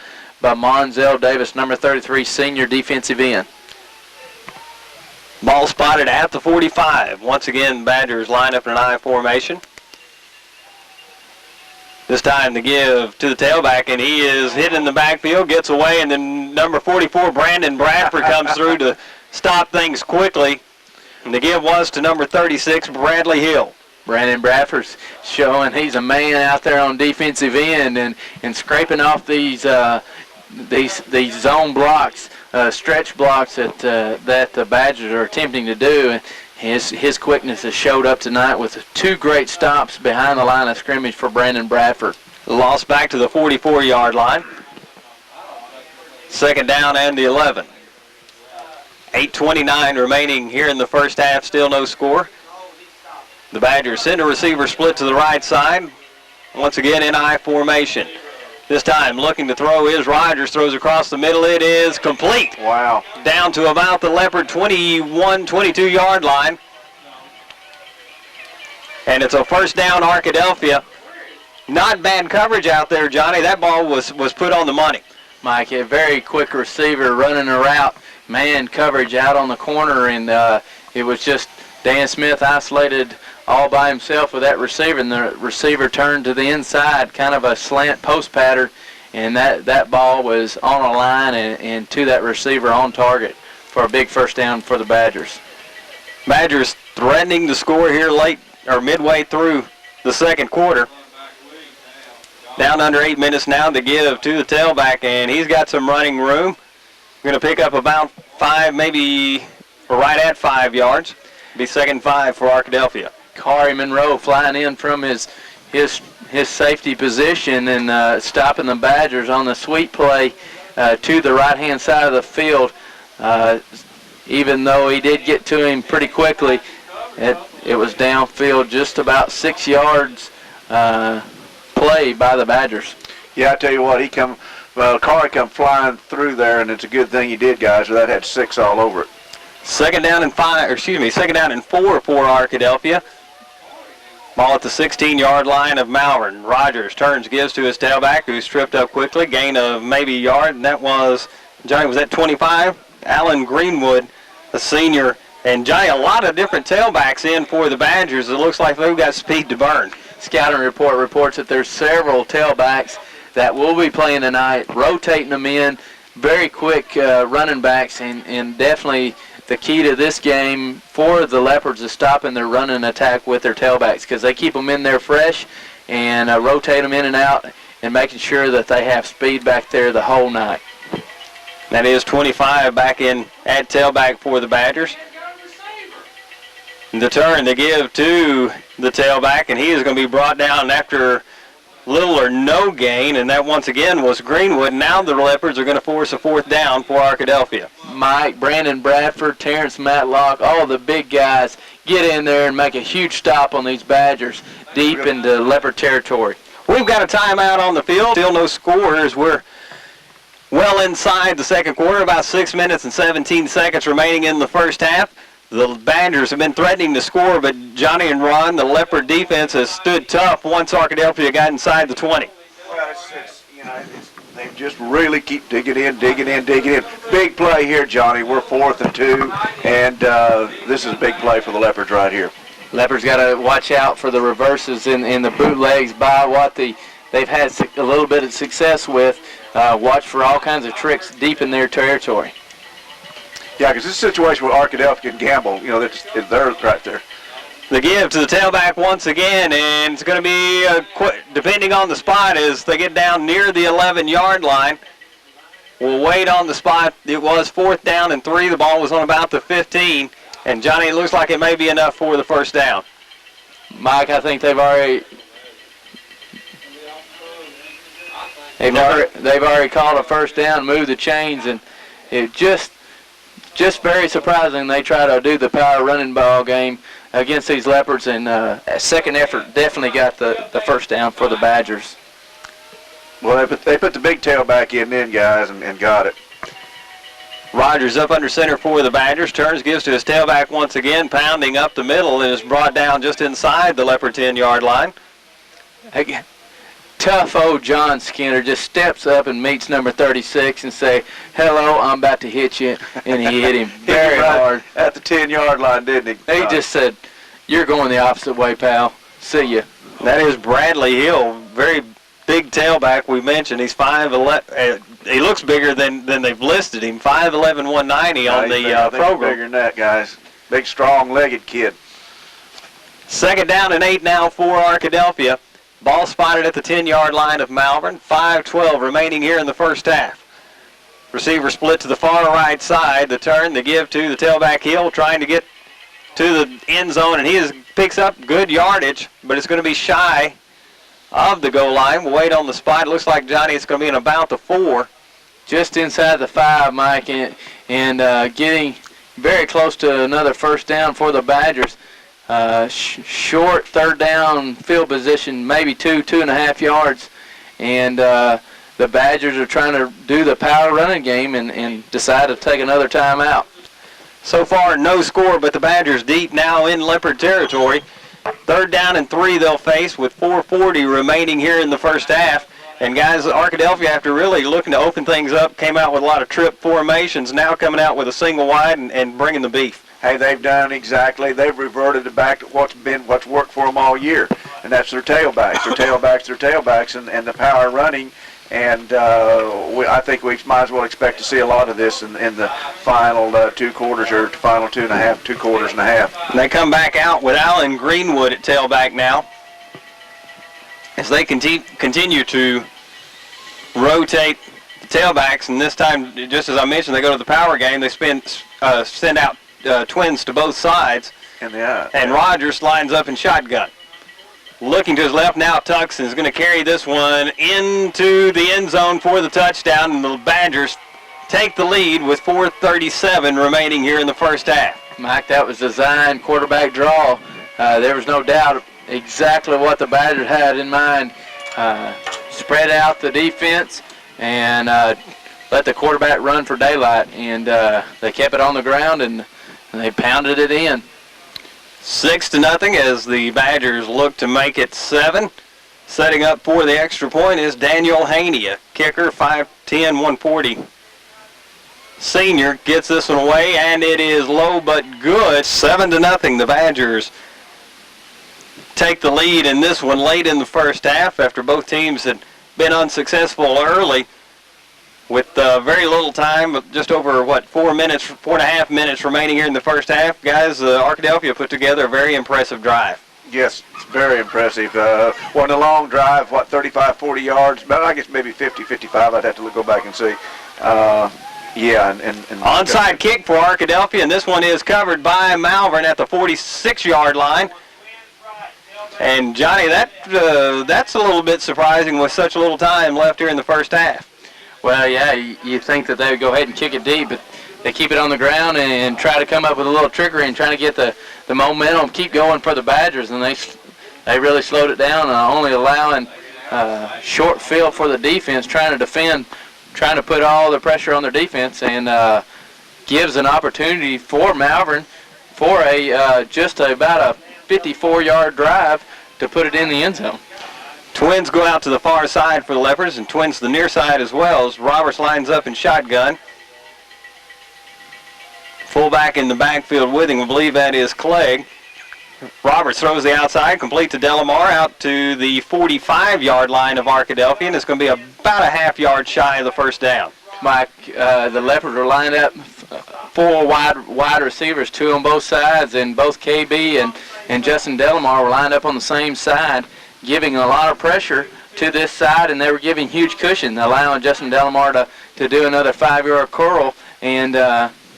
Monzel Davis, number 33, senior defensive end. Ball spotted at the 45. Once again, Badgers line up in an I formation. This time to give to the tailback, and he is hit in the backfield, gets away, and then number 44, Brandon Bradford, comes through to stop things quickly. And the give was to number 36, Bradley Hill. Brandon Bradford's showing he's a man out there on defensive end and scraping off these zone blocks, stretch blocks that the Badgers are attempting to do. And his quickness has showed up tonight with 2 great stops behind the line of scrimmage for Brandon Bradford. Lost back to the 44-yard line. Second down and the 11. 8:29 remaining here in the first half, still no score. The Badgers send a receiver split to the right side. Once again in I formation. This time looking to throw is Rogers, throws across the middle. It is complete. Wow. Down to about the Leopard 21, 22-yard line. And it's a first down, Arkadelphia. Not bad coverage out there, Johnny. That ball was put on the money. Mike, a very quick receiver running a route. Man coverage out on the corner, and it was just Dan Smith isolated all by himself with that receiver, and the receiver turned to the inside, kind of a slant post pattern, and that ball was on a line and to that receiver on target for a big first down for the Badgers. Badgers threatening to score here late or midway through the second quarter. Down under 8 minutes now to give to the tailback, and he's got some running room. Going to pick up about 5, maybe right at 5 yards. Be second and 5 for Arkadelphia. Kari Monroe flying in from his safety position and stopping the Badgers on the sweep play to the right-hand side of the field. Even though he did get to him pretty quickly, it was downfield, just about 6 yards play by the Badgers. Yeah, I tell you what, Kari come flying through there, and it's a good thing he did, guys, or that had 6 all over it. Second down and 4 for Arkadelphia. Ball at the 16-yard line of Malvern. Rogers turns, gives to his tailback, who's tripped up quickly. Gain of maybe a yard, and that was, Johnny, was that 25? Alan Greenwood, a senior. And, Johnny, a lot of different tailbacks in for the Badgers. It looks like they've got speed to burn. Scouting report reports that there's several tailbacks that will be playing tonight, rotating them in, very quick running backs, and definitely the key to this game for the Leopards is stopping their running attack with their tailbacks, because they keep them in there fresh and rotate them in and out and making sure that they have speed back there the whole night. That is 25 back in at tailback for the Badgers. The turn they give to the tailback, and he is going to be brought down after little or no gain, and that once again was Greenwood. Now the Leopards are going to force a fourth down for Arkadelphia. Mike, Brandon Bradford, Terrence Matlock, all the big guys get in there and make a huge stop on these Badgers deep into Leopard territory. We've got a timeout on the field. Still no scores. We're well inside the second quarter, about 6 minutes and 17 seconds remaining in the first half. The Badgers have been threatening to score, but Johnny and Ron, the Leopard defense, has stood tough once Arkadelphia got inside the 20. Well, they just really keep digging in. Big play here, Johnny. We're 4th and 2, and this is a big play for the Leopards right here. Leopards got to watch out for the reverses in the bootlegs by what they've had a little bit of success with. Watch for all kinds of tricks deep in their territory. Yeah, because this is a situation where Arkadelphia can gamble. You know, they're right there. The give to the tailback once again, and it's going to be, depending on the spot, as they get down near the 11-yard line. We'll wait on the spot. It was 4th down and 3. The ball was on about the 15. And, Johnny, it looks like it may be enough for the first down. Mike, I think they've already called a first down, moved the chains, and it just very surprising they try to do the power running ball game against these Leopards, and second effort definitely got the first down for the Badgers. Well, they put the big tailback in then, guys, and got it. Rogers up under center for the Badgers. Turns, gives to his tailback once again, pounding up the middle, and is brought down just inside the Leopard 10-yard line. Again, tough old John Skinner just steps up and meets number 36 and say, "Hello, I'm about to hit you," and he hit him very hard at the 10-yard line, didn't he? He just said, "You're going the opposite way, pal. See ya." That is Bradley Hill, very big tailback. We mentioned he's 5'11". He looks bigger than they've listed him. 5'11", 190 on the program. Bigger than that, guys. Big, strong-legged kid. 2nd down and 8 now for Arkadelphia. Ball spotted at the 10-yard line of Malvern. 5:12 remaining here in the first half. Receiver split to the far right side. The turn, the give to the tailback Hill, trying to get to the end zone, and he picks up good yardage, but it's going to be shy of the goal line. We'll wait on the spot. It looks like, Johnny, it's going to be in about the 4. Just inside the 5, Mike, and getting very close to another first down for the Badgers. Short 3rd down field position, maybe 2.5 yards, and the Badgers are trying to do the power running game and decide to take another timeout. So far, no score, but the Badgers deep now in Leopard territory. 3rd down and 3 they'll face with 4:40 remaining here in the first half. And guys, Arkadelphia, after really looking to open things up, came out with a lot of trip formations, now coming out with a single wide and bringing the beef. Hey, they've done exactly. They've reverted back to what's worked for them all year, and that's their tailbacks. Their tailbacks, and the power running. And I think we might as well expect to see a lot of this in the final 2 quarters, or final 2 quarters and a half. And they come back out with Alan Greenwood at tailback now, as they continue to rotate the tailbacks. And this time, just as I mentioned, they go to the power game. They send out twins to both sides. And Rogers lines up in shotgun. Looking to his left now, Tuxton is going to carry this one into the end zone for the touchdown, and the Badgers take the lead with 4:37 remaining here in the first half. Mike, that was designed quarterback draw. There was no doubt exactly what the Badgers had in mind. Spread out the defense and let the quarterback run for daylight, and they kept it on the ground and they pounded it in. 6-0 as the Badgers look to make it 7. Setting up for the extra point is Daniel Haney, a kicker, 5'10", 140. Senior gets this one away, and it is low but good. 7-0. The Badgers take the lead in this one late in the first half after both teams had been unsuccessful early. With very little time, just over, 4.5 minutes remaining here in the first half. Guys, Arkadelphia put together a very impressive drive. Yes, it's very impressive. Wasn't a long drive, 35, 40 yards, but I guess maybe 50, 55. I'd have to go back and see. Onside kick for Arkadelphia, and this one is covered by Malvern at the 46-yard line. And, Johnny, that's a little bit surprising with such little time left here in the first half. Well, yeah, you think that they would go ahead and kick it deep, but they keep it on the ground and try to come up with a little trickery and trying to get the momentum, keep going for the Badgers, and they really slowed it down, only allowing short field for the defense, trying to defend, trying to put all the pressure on their defense, and gives an opportunity for Malvern for just about a 54-yard drive to put it in the end zone. Twins go out to the far side for the Leopards, and twins to the near side as well as Roberts lines up in shotgun. Fullback in the backfield with him, I believe that is Clegg. Roberts throws the outside, complete to Delamar, out to the 45-yard line of Arkadelphia, and it's going to be about a half-yard shy of the first down. Mike, the Leopards are lined up 4 wide receivers, 2 on both sides, and both KB and Justin Delamar were lined up on the same side, giving a lot of pressure to this side, and they were giving huge cushion, allowing Justin Delamar to do another 5-yard curl and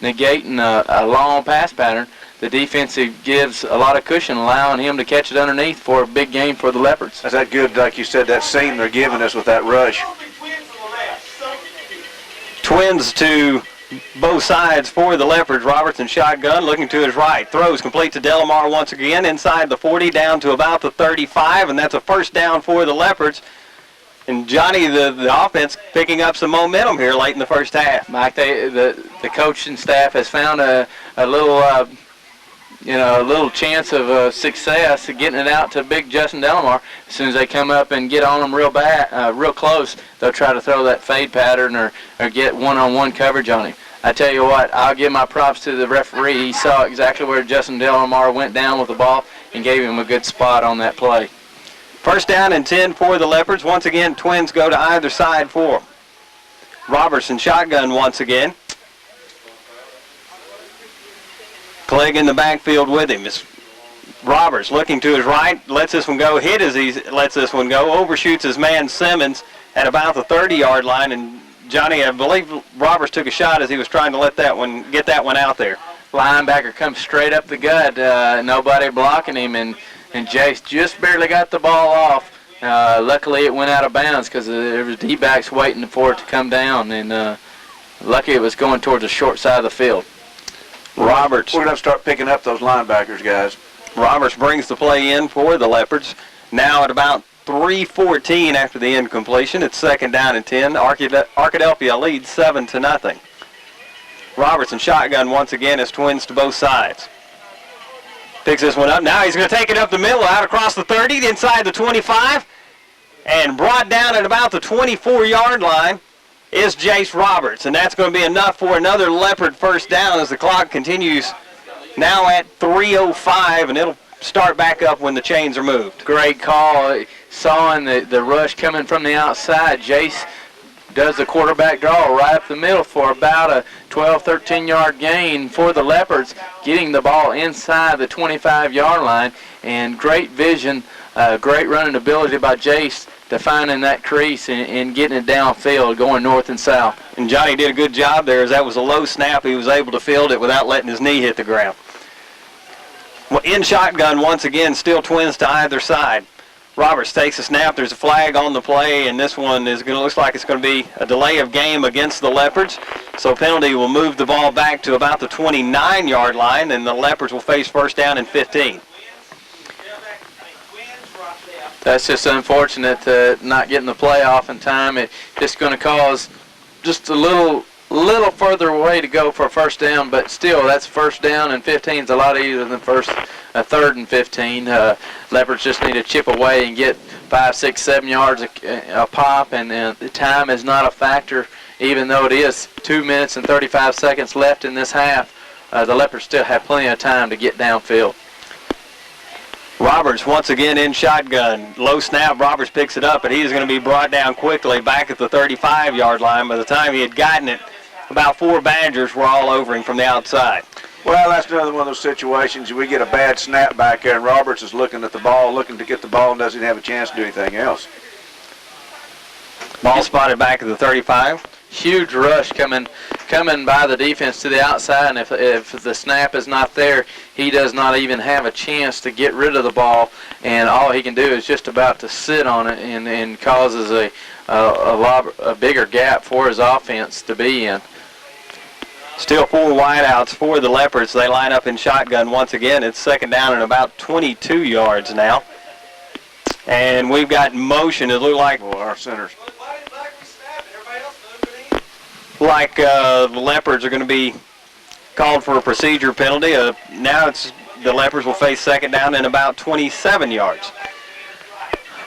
negating a long pass pattern. The defensive gives a lot of cushion, allowing him to catch it underneath for a big game for the Leopards. Is that good, like you said, that seam they're giving us with that rush? Twins to both sides for the Leopards. Roberts in shotgun, looking to his right. Throws complete to Delamar once again, inside the 40, down to about the 35, and that's a first down for the Leopards. And Johnny, the offense picking up some momentum here late in the first half. Mike, the coaching staff has found a little a little chance of success of getting it out to big Justin Delamar. As soon as they come up and get on them real close, they'll try to throw that fade pattern or get one-on-one coverage on him. I tell you what, I'll give my props to the referee. He saw exactly where Justin Delamar went down with the ball and gave him a good spot on that play. First down and 10 for the Leopards. Once again, Twins go to either side for them. Robertson shotgun once again. Clegg in the backfield with him. It's Roberts looking to his right, lets this one go, hit as he lets this one go, overshoots his man Simmons at about the 30-yard line, and Johnny, I believe Roberts took a shot as he was trying to get that one out there. Linebacker comes straight up the gut, nobody blocking him, and Jace just barely got the ball off. Luckily, it went out of bounds because there was D-backs waiting for it to come down, and lucky it was going towards the short side of the field. Roberts. We're going to start picking up those linebackers, guys. Roberts brings the play in for the Leopards. Now at about 3:14 after the incompletion, it's second down and 10. Arkadelphia leads 7-0. Robertson shotgun once again as Twins to both sides. Picks this one up. Now he's going to take it up the middle, out across the 30, inside the 25, and brought down at about the 24-yard line is Jace Roberts, and that's going to be enough for another Leopard first down as the clock continues now at 3:05, and it'll start back up when the chains are moved. Great call. Sawing the rush coming from the outside. Jace does the quarterback draw right up the middle for about a 12, 13-yard gain for the Leopards, getting the ball inside the 25-yard line, and great vision, great running ability by Jace to finding that crease and getting it downfield, going north and south. And Johnny did a good job there as that was a low snap. He was able to field it without letting his knee hit the ground. Well, in shotgun once again, still Twins to either side. Roberts takes a snap. There's a flag on the play, and this one looks like it's going to be a delay of game against the Leopards. So penalty will move the ball back to about the 29-yard line, and the Leopards will face first down and 15. That's just unfortunate, not getting the play off in time. It's just going to cause just a little further away to go for a first down, but still, that's first down and 15 is a lot easier than third and 15. Leopards just need to chip away and get 5, 6, 7 yards a pop, and the time is not a factor, even though it is 2 minutes and 35 seconds left in this half. The Leopards still have plenty of time to get downfield. Roberts once again in shotgun. Low snap, Roberts picks it up, but he's going to be brought down quickly back at the 35-yard line. By the time he had gotten it, about 4 Badgers were all over him from the outside. Well, that's another one of those situations. We get a bad snap back there, and Roberts is looking at the ball, looking to get the ball, and doesn't have a chance to do anything else. Ball spotted back at the 35. Huge rush coming by the defense to the outside, and if the snap is not there, he does not even have a chance to get rid of the ball, and all he can do is just about to sit on it, and causes a bigger gap for his offense to be in. Still 4 wideouts for the Leopards. They line up in shotgun once again. It's second down and about 22 yards now. And we've got motion. It looked like our centers. The Leopards are going to be called for a procedure penalty. Now the Leopards will face second down and about 27 yards.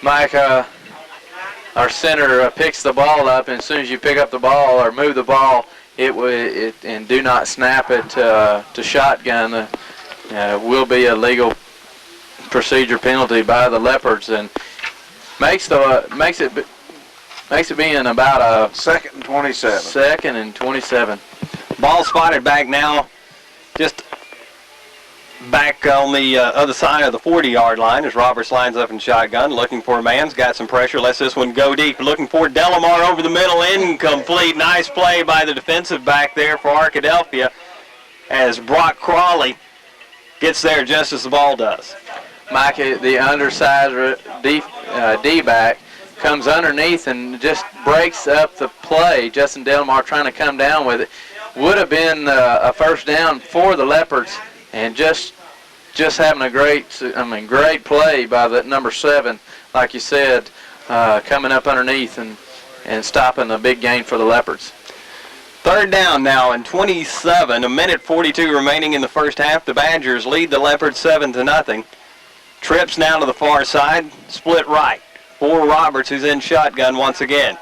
Mike, our center picks the ball up, and as soon as you pick up the ball or move the ball, and do not snap it to shotgun, will be a legal procedure penalty by the Leopards, and makes it being about a second and 27. Second and 27. Ball spotted back now, just back on the other side of the 40-yard line as Roberts lines up in shotgun, looking for a man's got some pressure, lets this one go deep, looking for Delamar over the middle, incomplete. Nice play by the defensive back there for Arkadelphia as Brock Crawley gets there just as the ball does. Mike, the undersized D-back comes underneath and just breaks up the play. Justin Delamar trying to come down with it. Would have been a first down for the Leopards, and just having a great play by the number 7, like you said, coming up underneath and stopping a big gain for the Leopards. Third down now and 27, a minute 42 remaining in the first half. The Badgers lead the Leopards 7-0. Trips now to the far side, split right for Roberts, who's in shotgun once again.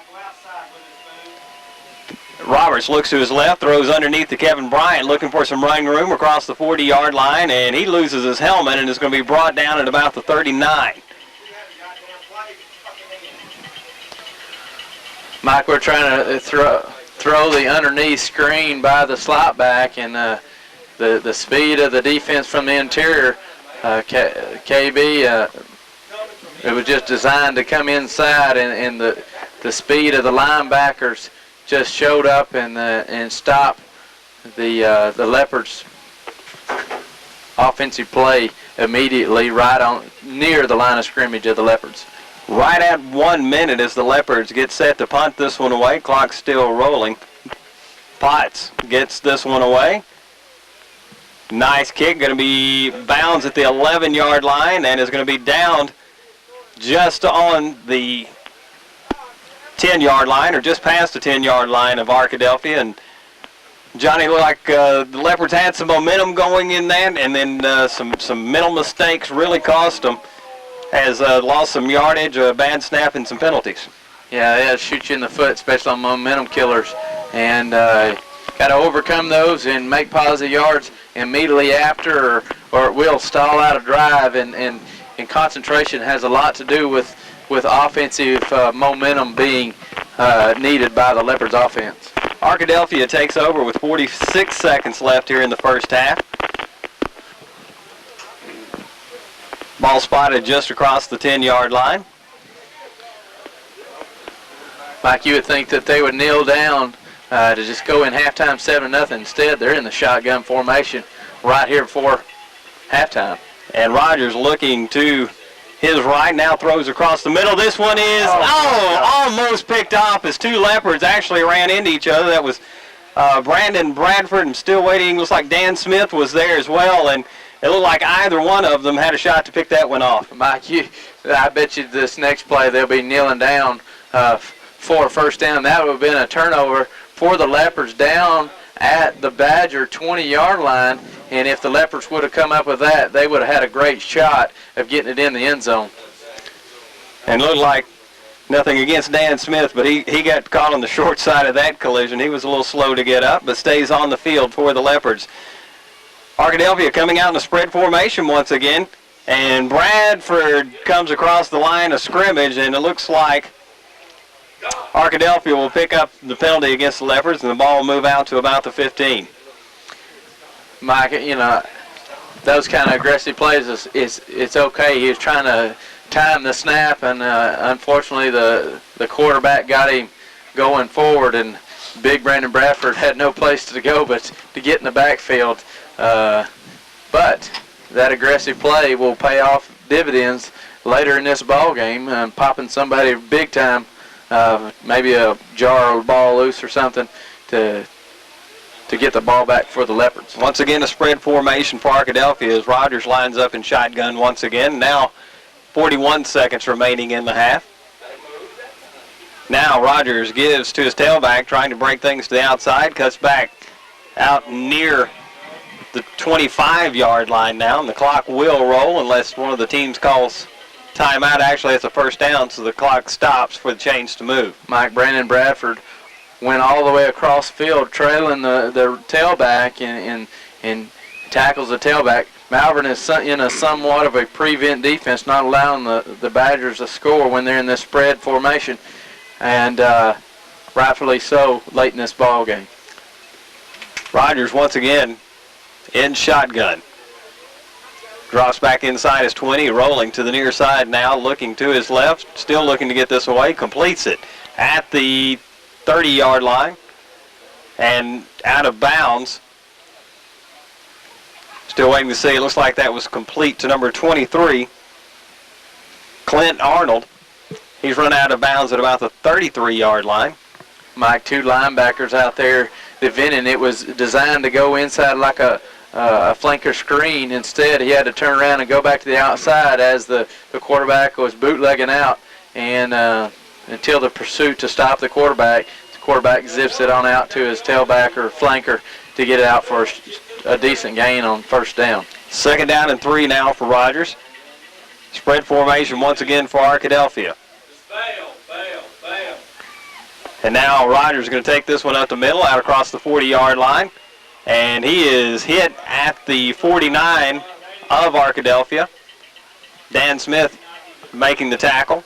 Roberts looks to his left, throws underneath to Kevin Bryant, looking for some running room across the 40-yard line, and he loses his helmet and is going to be brought down at about the 39. Mike, we're trying to throw the underneath screen by the slot back, and the speed of the defense from the interior, KB, it was just designed to come inside, and the speed of the linebackers just showed up and stopped the Leopards' offensive play immediately right on near the line of scrimmage of the Leopards. Right at 1 minute as the Leopards get set to punt this one away. Clock's still rolling. Potts gets this one away. Nice kick, going to be bounds at the 11-yard line and is going to be downed just on the 10-yard line, or just past the 10-yard line of Arkadelphia. And Johnny, looked like the Leopards had some momentum going in that, and then some mental mistakes really cost them. Has lost some yardage, a bad snap, and some penalties. Yeah, it shoots you in the foot, especially on momentum killers. And got to overcome those and make positive yards immediately after, or it will stall out a drive. And concentration has a lot to do with offensive momentum being needed by the Leopards offense. Arkadelphia takes over with 46 seconds left here in the first half. Ball spotted just across the 10-yard line. Mike, you would think that they would kneel down to just go in halftime 7-0. Instead, they're in the shotgun formation right here before halftime. And Rogers looking to his right, now throws across the middle. This one is, almost picked off as two Leopards actually ran into each other. That was Brandon Bradford, and still waiting. Looks like Dan Smith was there as well, and it looked like either one of them had a shot to pick that one off. Mike, I bet you this next play they'll be kneeling down for a first down. That would have been a turnover for the Leopards down at the Badger 20-yard line, and if the Leopards would have come up with that, they would have had a great shot of getting it in the end zone. And looked like nothing against Dan Smith, but he got caught on the short side of that collision. He was a little slow to get up, but stays on the field for the Leopards. Arkadelphia coming out in a spread formation once again, and Bradford comes across the line of scrimmage, and it looks like Arkadelphia will pick up the penalty against the Leopards, and the ball will move out to about the 15. Mike, those kind of aggressive plays, it's okay. He was trying to time the snap, and unfortunately the quarterback got him going forward, and big Brandon Bradford had no place to go but to get in the backfield. But that aggressive play will pay off dividends later in this ball game, popping somebody big time, maybe a jar or ball loose or something to get the ball back for the Leopards. Once again, a spread formation for Arkadelphia as Rogers lines up in shotgun once again. Now 41 seconds remaining in the half. Now Rogers gives to his tailback, trying to break things to the outside, cuts back out near the 25-yard line now, and the clock will roll unless one of the teams calls timeout. Actually, it's a first down, so the clock stops for the chains to move. Mike, Brandon Bradford went all the way across the field, trailing the tailback and tackles the tailback. Malvern is in a somewhat of a prevent defense, not allowing the Badgers to score when they're in this spread formation, and rightfully so late in this ball game. Rogers once again in shotgun. Drops back inside his 20, rolling to the near side now, looking to his left, still looking to get this away, completes it at the 30-yard line and out of bounds. Still waiting to see. It looks like that was complete to number 23, Clint Arnold. He's run out of bounds at about the 33-yard line. Mike, two linebackers out there defending. It was designed to go inside like a flanker screen. Instead, he had to turn around and go back to the outside as the quarterback was bootlegging out, and until the pursuit to stop the quarterback zips it on out to his tailback or flanker to get it out for a decent gain on first down. 2nd down and 3 now for Rogers. Spread formation once again for Arkadelphia. And now Rogers is going to take this one up the middle, out across the 40-yard line. And he is hit at the 49 of Arkadelphia. Dan Smith making the tackle.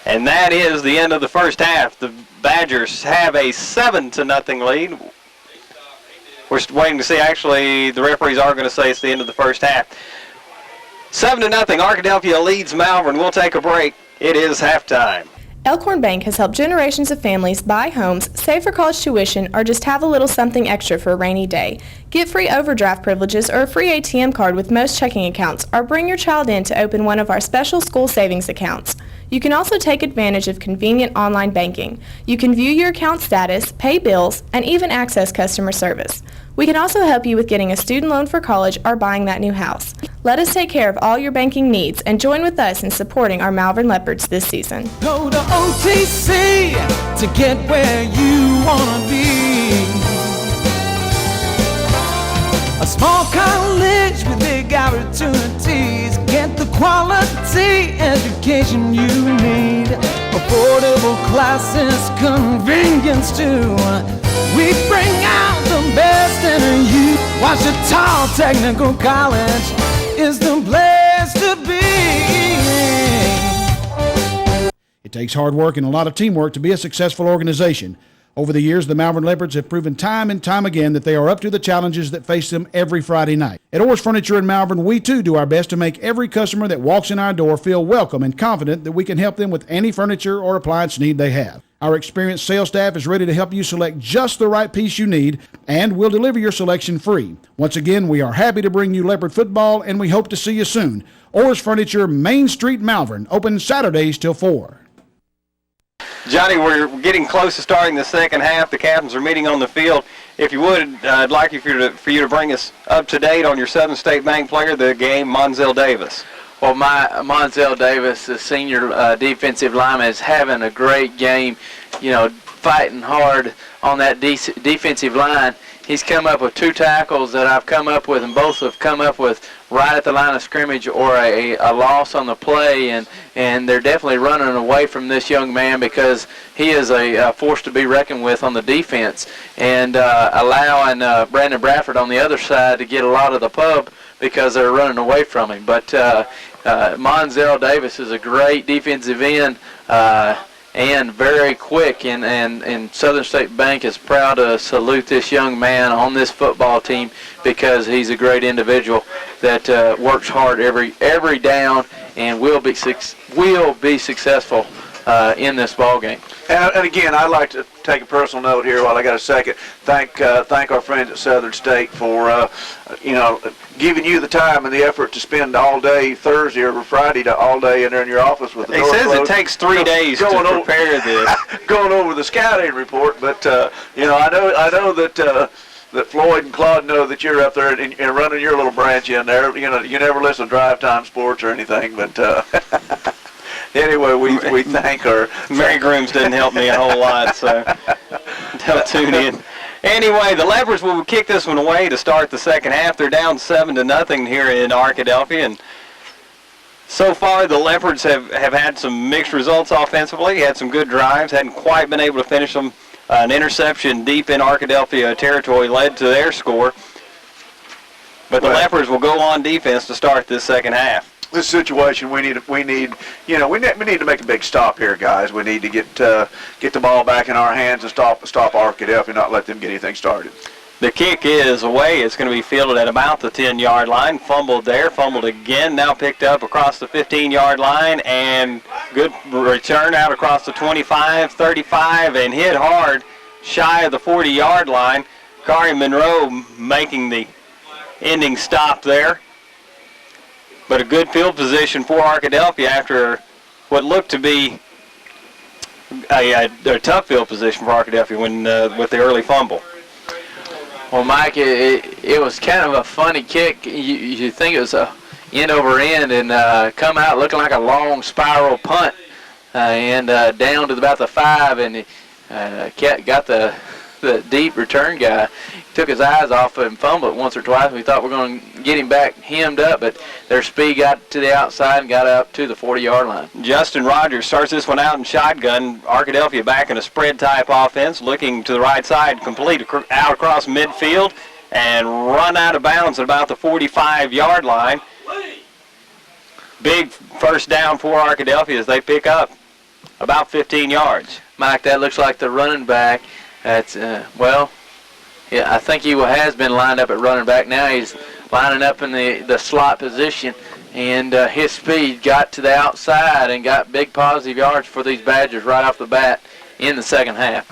And that is the end of the first half. The Badgers have a 7-0 lead. We're waiting to see. Actually, the referees are going to say it's the end of the first half. 7-0. Arkadelphia leads Malvern. We'll take a break. It is halftime. Elkhorn Bank has helped generations of families buy homes, save for college tuition, or just have a little something extra for a rainy day. Get free overdraft privileges or a free ATM card with most checking accounts, or bring your child in to open one of our special school savings accounts. You can also take advantage of convenient online banking. You can view your account status, pay bills, and even access customer service. We can also help you with getting a student loan for college or buying that new house. Let us take care of all your banking needs and join with us in supporting our Malvern Leopards this season. Go to OTC to get where you want to be. A small college with big opportunities. Get the quality education you need. Affordable classes, convenience too. We bring out the best in you. Washita Technical College is the place to be. It takes hard work and a lot of teamwork to be a successful organization. Over the years, the Malvern Leopards have proven time and time again that they are up to the challenges that face them every Friday night. At Orr's Furniture in Malvern, we too do our best to make every customer that walks in our door feel welcome and confident that we can help them with any furniture or appliance need they have. Our experienced sales staff is ready to help you select just the right piece you need, and we'll deliver your selection free. Once again, we are happy to bring you Leopard Football, and we hope to see you soon. Orr's Furniture, Main Street, Malvern, open Saturdays till 4. Johnny, we're getting close to starting the second half. The captains are meeting on the field. If you would, I'd like you for you to bring us up to date on your Southern State Bank player of the game, Monzel Davis. Well, Monzel Davis, the senior defensive lineman, is having a great game, fighting hard on that defensive line. He's come up with 2 tackles that I've come up with, and both have come up with right at the line of scrimmage or a loss on the play, and they're definitely running away from this young man because he is a force to be reckoned with on the defense, and allowing Brandon Bradford on the other side to get a lot of the pub because they're running away from him. But Monzel Davis is a great defensive end and very quick, and Southern State Bank is proud to salute this young man on this football team because he's a great individual that works hard every down and will be successful in this ball game. And again, I'd like to take a personal note here while I got a second. Thank our friends at Southern State for giving you the time and the effort to spend all day Thursday or Friday to all day in there in your office with the door closed. It takes 3 days to prepare this. Going over the scouting report, but I know that Floyd and Claude know that you're up there and running your little branch in there. You never listen to Drive Time Sports or anything, but anyway, we thank our Mary Grooms didn't help me a whole lot, so they'll tune in. Anyway, the Leopards will kick this one away to start the second half. They're down 7-0 here in Arkadelphia, and so far the Leopards have had some mixed results offensively. Had some good drives, hadn't quite been able to finish them. An interception deep in Arkadelphia territory led to their score, but the Leopards will go on defense to start this second half. This situation, we need to make a big stop here, guys. We need to get the ball back in our hands and stop Arkadelphia, not let them get anything started. The kick is away. It's going to be fielded at about the 10-yard line. Fumbled there, fumbled again. Now picked up across the 15-yard line, and good return out across the 25, 35, and hit hard shy of the 40-yard line. Kari Monroe making the ending stop there. But a good field position for Arkadelphia after what looked to be a tough field position for Arkadelphia with the early fumble. Well, Mike, it was kind of a funny kick. You think it was end over end and come out looking like a long spiral punt and down to about the 5, and got the deep return guy. Took his eyes off of him, fumbled it once or twice. We thought we were going to get him back hemmed up, but their speed got to the outside and got up to the 40-yard line. Justin Rogers starts this one out in shotgun. Arkadelphia back in a spread-type offense, looking to the right side, complete out across midfield, and run out of bounds at about the 45-yard line. Big first down for Arkadelphia as they pick up about 15 yards. Mike, that looks like the running back. That's, yeah, I think he has been lined up at running back. Now he's lining up in the slot position, and his speed got to the outside and got big positive yards for these Badgers right off the bat in the second half.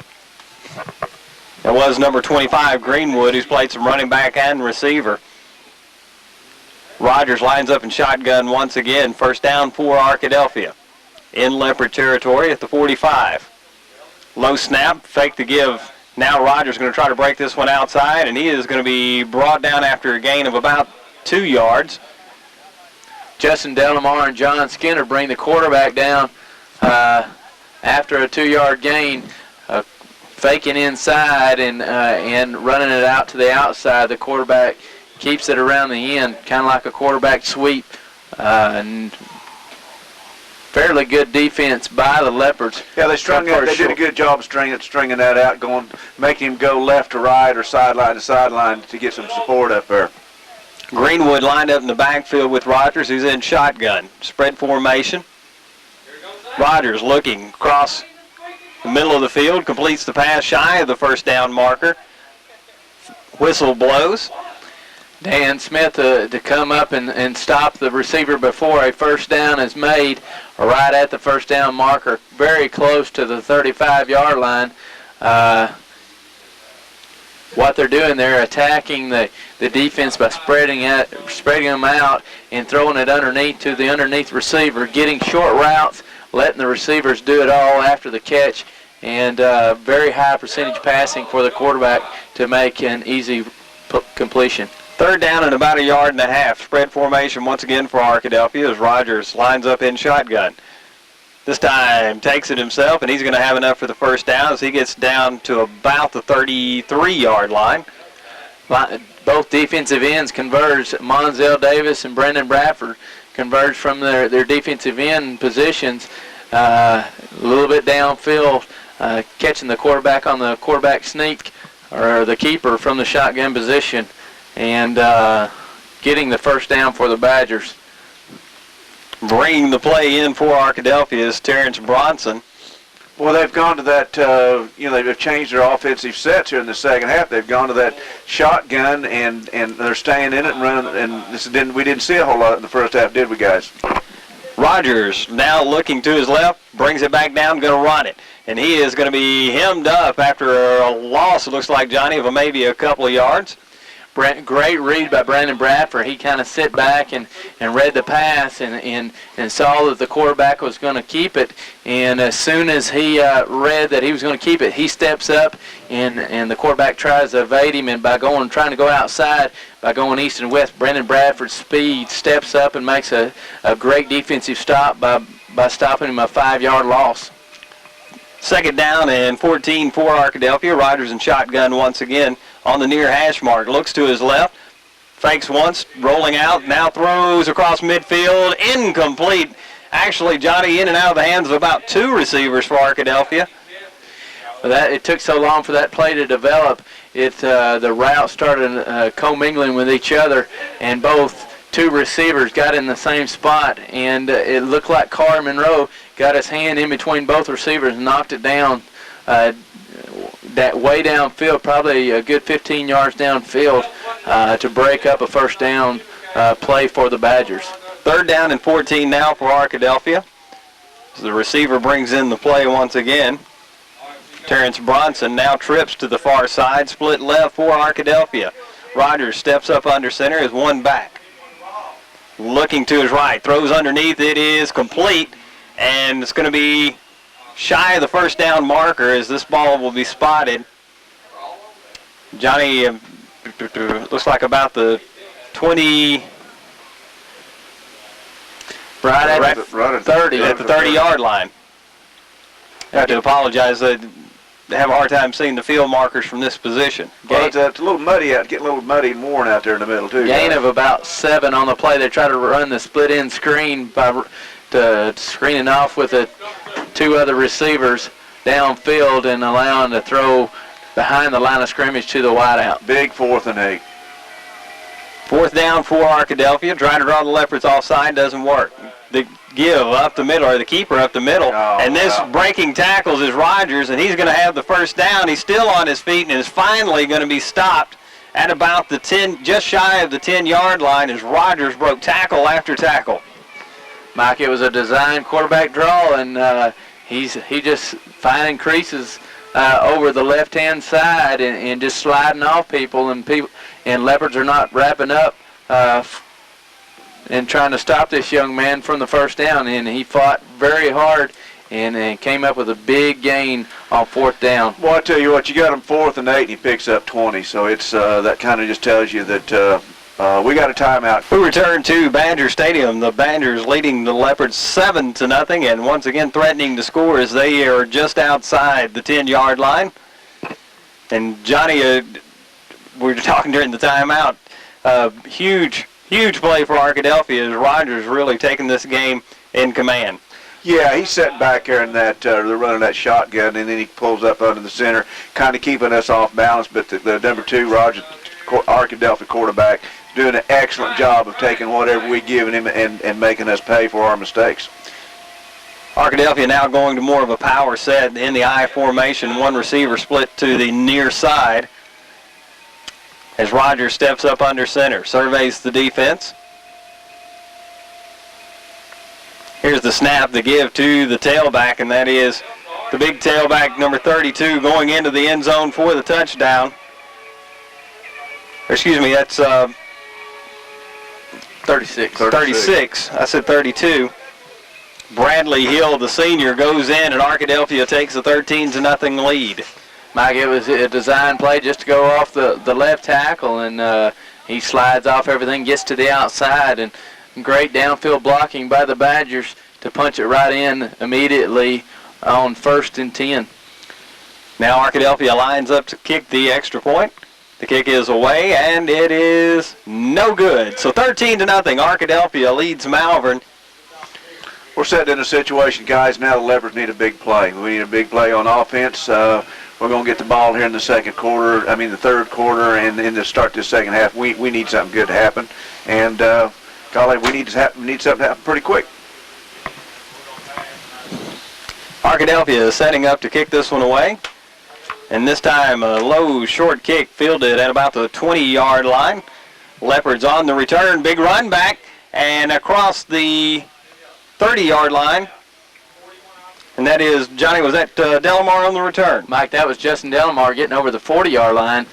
That was number 25, Greenwood, who's played some running back and receiver. Rogers lines up in shotgun once again. First down for Arkadelphia in Leopard territory at the 45. Low snap, fake to give. Now Rogers going to try to break this one outside, and he is going to be brought down after a gain of about 2 yards. Justin Delamar and John Skinner bring the quarterback down after a 2-yard gain, faking inside and running it out to the outside. The quarterback keeps it around the end, kind of like a quarterback sweep. And fairly good defense by the Leopards. Yeah, they strung it. They did a good job of stringing that out, making him go left to right or sideline to sideline to get some support up there. Greenwood lined up in the backfield with Rogers, who's in shotgun. Spread formation. Rogers looking across the middle of the field, completes the pass shy of the first down marker. Whistle blows. Dan Smith to come up and stop the receiver before a first down is made, right at the first down marker, very close to the 35-yard line. What they're doing, they're attacking the defense by spreading them out and throwing it underneath to the underneath receiver, getting short routes, letting the receivers do it all after the catch, and very high percentage passing for the quarterback to make an easy completion. Third down and about 1.5 yards. Spread formation once again for Arkadelphia as Rogers lines up in shotgun. This time takes it himself, and he's going to have enough for the first down as he gets down to about the 33-yard line. Both defensive ends converge. Monzel Davis and Brendan Bradford converge from their defensive end positions, a little bit downfield, catching the quarterback on the quarterback sneak or the keeper from the shotgun position, and getting the first down for the Badgers. Bringing the play in for Arkadelphia is Terrence Bronson. Well, they've gone to that, they've changed their offensive sets here in the second half. They've gone to that shotgun, and they're staying in it and running. And we didn't see a whole lot in the first half, did we, guys? Rogers now looking to his left, brings it back down, going to run it. And he is going to be hemmed up after a loss, it looks like, Johnny, of maybe a couple of yards. Great read by Brandon Bradford. He kind of sit back and read the pass and saw that the quarterback was going to keep it. And as soon as he read that he was going to keep it, he steps up and the quarterback tries to evade him. And by trying to go outside, by going east and west, Brandon Bradford's speed steps up and makes a great defensive stop by stopping him a 5-yard loss. Second down and 14 for Arkadelphia. Rogers in shotgun once again on the near hash mark. Looks to his left, fakes once, rolling out, now throws across midfield, incomplete. Actually, Johnny, in and out of the hands of about 2 receivers for Arkadelphia. It took so long for that play to develop. The route started commingling with each other, and both 2 receivers got in the same spot, and it looked like Carr Monroe got his hand in between both receivers and knocked it down that way downfield, probably a good 15 yards downfield to break up a first down play for the Badgers. Third down and 14 now for Arkadelphia. So the receiver brings in the play once again. Terrence Bronson now trips to the far side, split left for Arkadelphia. Rogers steps up under center, is one back. Looking to his right, throws underneath, it is complete, and it's going to be shy of the first down marker as this ball will be spotted. Johnny, looks like about the 20, Right at the 30. At the 30-yard line. I have to apologize. They have a hard time seeing the field markers from this position. Well, it's a little muddy out, getting a little muddy and worn out there in the middle, too. Gain guys. of about 7 on the play. They try to run the split-end screen by screening off with the 2 other receivers downfield and allowing to throw behind the line of scrimmage to the wideout. Big 4th and 8. 4th down for Arkadelphia. Trying to draw the Leopards offside doesn't work. The give up the middle, or the keeper up the middle. Oh, and this wow. breaking tackles is Rogers, and he's going to have the first down. He's still on his feet and is finally going to be stopped at about the 10, just shy of the 10-yard line as Rogers broke tackle after tackle. Mike, it was a design quarterback draw, and he just finding creases over the left-hand side and just sliding off people, and Leopards are not wrapping up and trying to stop this young man from the first down, and he fought very hard and came up with a big gain on 4th down. Well, I tell you what, you got him 4th and 8, and he picks up 20, so it's that kind of just tells you that we got a timeout. We return to Badger Stadium. The Badgers leading the Leopards 7-0, and once again threatening to score as they are just outside the 10-yard line. And Johnny, we were talking during the timeout, huge play for Arkadelphia as Rogers really taking this game in command. Yeah, he's sitting back there in that, they're running that shotgun, and then he pulls up under the center, kind of keeping us off balance. But the number 2, Rogers, Arkadelphia quarterback, doing an excellent job of taking whatever we giving him and making us pay for our mistakes. Arkadelphia now going to more of a power set in the I formation. One receiver split to the near side as Rogers steps up under center, surveys the defense. Here's the snap, the give to the tailback, and that is the big tailback, number 32, going into the end zone for the touchdown. Excuse me, that's 36. 36. I said 32. Bradley Hill, the senior, goes in, and Arkadelphia takes a 13-0 lead. Mike, it was a design play just to go off the left tackle, and he slides off everything, gets to the outside, and great downfield blocking by the Badgers to punch it right in immediately on 1st and 10. Now Arkadelphia lines up to kick the extra point. The kick is away, and it is no good. So 13-0, Arkadelphia leads Malvern. We're sitting in a situation, guys, now the Leopards need a big play. We need a big play on offense. We're going to get the ball here in the the third quarter, and then to start this second half. We need something good to happen. And, golly, we need something to happen pretty quick. Arkadelphia is setting up to kick this one away. And this time a low, short kick fielded at about the 20-yard line. Leopards on the return, big run back, and across the 30-yard line. And that is, Johnny, was that Delamar on the return? Mike, that was Justin Delamar getting over the 40-yard line.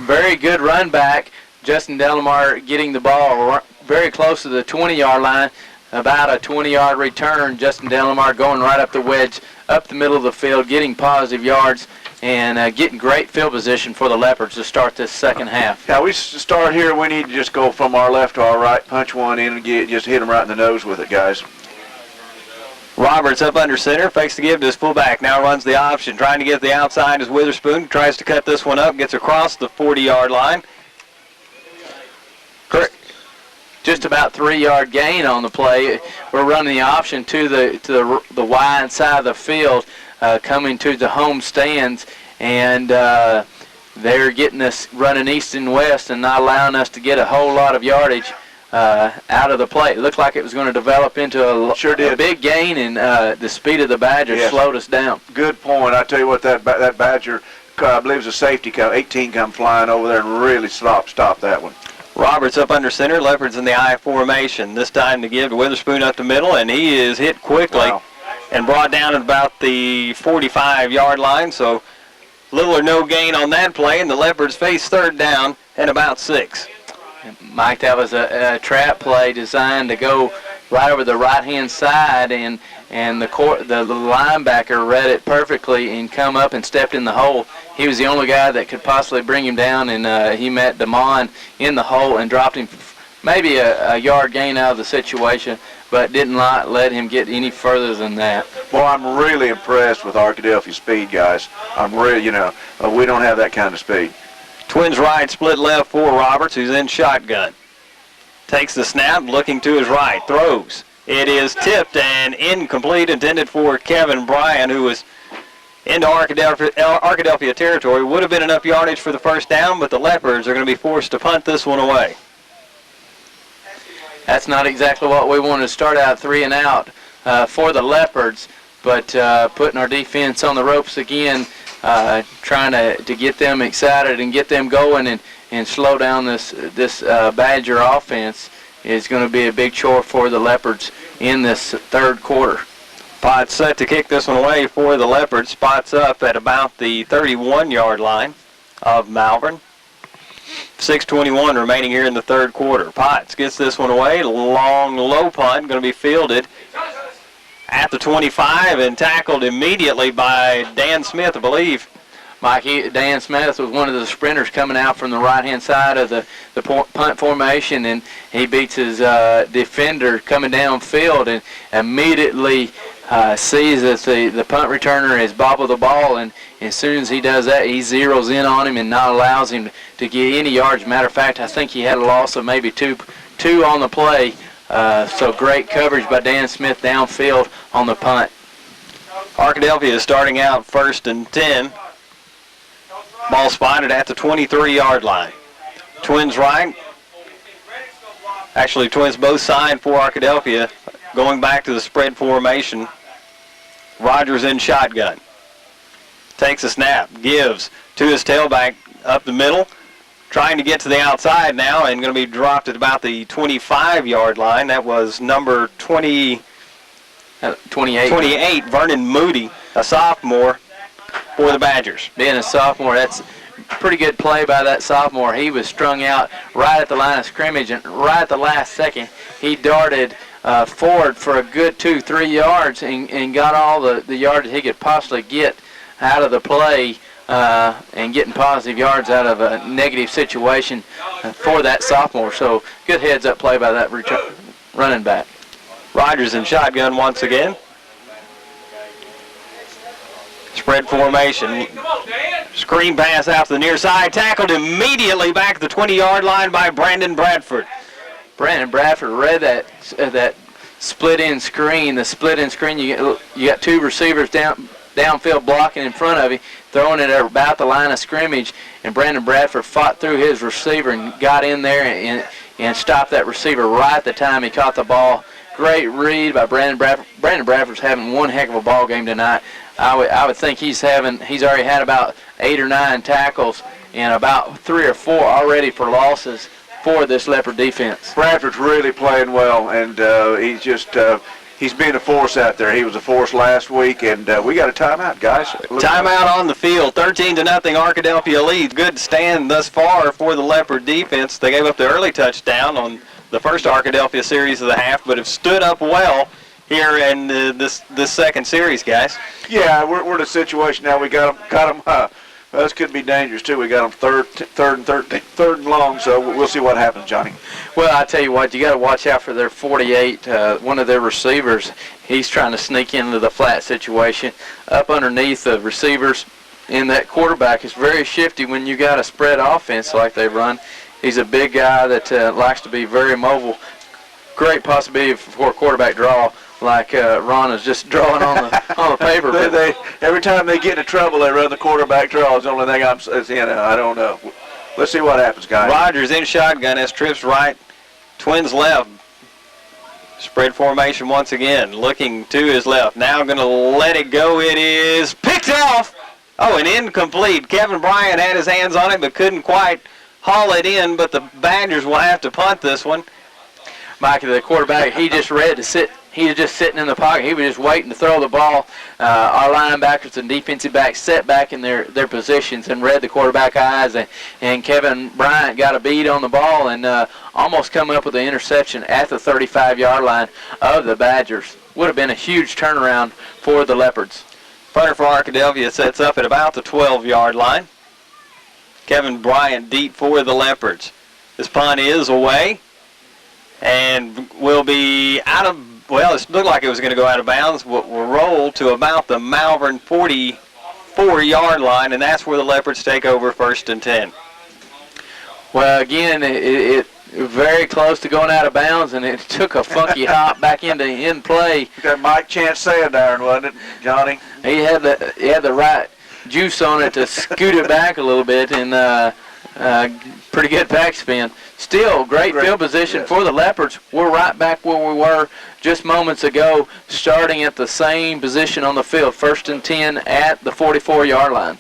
Very good run back. Justin Delamar getting the ball very close to the 20-yard line. About a 20-yard return. Justin Delamar going right up the wedge, up the middle of the field, getting positive yards, and getting great field position for the Leopards to start this second half. Yeah, we start here. We need to just go from our left to our right, punch one in, and just hit them right in the nose with it, guys. Roberts up under center, fakes the give to his fullback, now runs the option, trying to get the outside as Witherspoon tries to cut this one up, gets across the 40-yard line. Just about 3-yard gain on the play. We're running the option to the wide side of the field, coming to the home stands, and they're getting us running east and west and not allowing us to get a whole lot of yardage out of the play. It looked like it was going to develop into a big gain, and the speed of the Badgers slowed us down. Good point. I tell you what, that Badger, I believe it was a safety, 18 come flying over there and really stopped that one. Roberts up under center, Leopards in the I formation. This time to give to Witherspoon up the middle, and he is hit quickly and brought down at about the 45-yard line. So little or no gain on that play, and the Leopards face third down and about 6. Mike, that was a trap play designed to go right over the right-hand side, and the linebacker read it perfectly and come up and stepped in the hole. He was the only guy that could possibly bring him down, and he met Damon in the hole and dropped him maybe a yard gain out of the situation, but didn't let him get any further than that. Well, I'm really impressed with Arkadelphia's speed, guys. I'm really, we don't have that kind of speed. Twins right, split left for Roberts, who's in shotgun. Takes the snap, looking to his right, throws. It is tipped and incomplete, intended for Kevin Bryan, who was into Arkadelphia territory. Would have been enough yardage for the first down, but the Leopards are going to be forced to punt this one away. That's not exactly what we wanted to start out 3 and out for the Leopards, but putting our defense on the ropes again, trying to get them excited and get them going and slow down this Badger offense is going to be a big chore for the Leopards in this third quarter. Potts set to kick this one away for the Leopards. Spots up at about the 31-yard line of Malvern. 6:21 remaining here in the third quarter. Potts gets this one away. Long, low punt, going to be fielded at the 25 and tackled immediately by Dan Smith, I believe. Mike, Dan Smith was one of the sprinters coming out from the right-hand side of the punt formation, and he beats his defender coming downfield and immediately sees that the punt returner has bobbled the ball, and as soon as he does that, he zeroes in on him and not allows him to get any yards. Matter of fact, I think he had a loss of maybe two on the play, so great coverage by Dan Smith downfield on the punt. Arkadelphia is starting out 1st and 10. Ball spotted at the 23-yard line. Twins right. Actually, Twins both signed for Arkadelphia. Going back to the spread formation. Rogers in shotgun. Takes a snap. Gives to his tailback up the middle. Trying to get to the outside now and going to be dropped at about the 25-yard line. That was number 28, Vernon Moody, a sophomore for the Badgers. Being a sophomore, that's pretty good play by that sophomore. He was strung out right at the line of scrimmage, and right at the last second, he darted forward for a good 2-3 yards and got all the yards he could possibly get out of the play and getting positive yards out of a negative situation for that sophomore. So good heads-up play by that running back. Rogers in shotgun once again. Spread formation. Screen pass out to the near side. Tackled immediately back at the 20-yard line by Brandon Bradford. Brandon Bradford read that split-in screen. The split-in screen, you got two receivers downfield blocking in front of you, throwing it at about the line of scrimmage, and Brandon Bradford fought through his receiver and got in there and stopped that receiver right at the time he caught the ball. Great read by Brandon Bradford. Brandon Bradford's having one heck of a ball game tonight. I would think he's already had about 8 or 9 tackles and about 3 or 4 already for losses for this Leopard defense. Bradford's really playing well, and he's been a force out there. He was a force last week, and we got a timeout, guys. Timeout on the field. 13-0 Arkadelphia leads. Good stand thus far for the Leopard defense. They gave up the early touchdown on the first Arkadelphia series of the half, but have stood up well here in this second series, guys. Yeah, we're in a situation now. We got them. This could be dangerous too. We got them third and long. So we'll see what happens, Johnny. Well, I tell you what, you got to watch out for their 48. One of their receivers, he's trying to sneak into the flat situation up underneath the receivers. And that quarterback is very shifty when you got a spread offense like they run. He's a big guy that likes to be very mobile. Great possibility for a quarterback draw, like Ron is just drawing on the paper. Every time they get into trouble, they run the quarterback draw. It's the only thing I'm saying. I don't know. Let's see what happens, guys. Rogers in shotgun as trips right, Twins left. Spread formation once again, looking to his left. Now going to let it go. It is picked off. Oh, and incomplete. Kevin Bryan had his hands on it but couldn't quite haul it in, but the Badgers will have to punt this one. Mike, the quarterback, he just read to sit. He was just sitting in the pocket. He was just waiting to throw the ball. Our linebackers and defensive backs set back in their positions and read the quarterback eyes. And Kevin Bryant got a bead on the ball and almost come up with an interception at the 35-yard line of the Badgers. Would have been a huge turnaround for the Leopards. Punter for Arkadelphia sets up at about the 12-yard line. Kevin Bryant deep for the Leopards. This punt is away. and will be out of, well, it looked like it was going to go out of bounds. Will roll to about the Malvern 44-yard line, and that's where the Leopards take over 1st and 10. Well, again, it very close to going out of bounds, and it took a funky hop back into in play. That Mike Chance Sandarn, wasn't it, Johnny? He had the right juice on it to scoot it back a little bit, and pretty good backspin. Still, great field position for the Leopards. We're right back where we were just moments ago, starting at the same position on the field, 1st and 10 at the 44-yard line.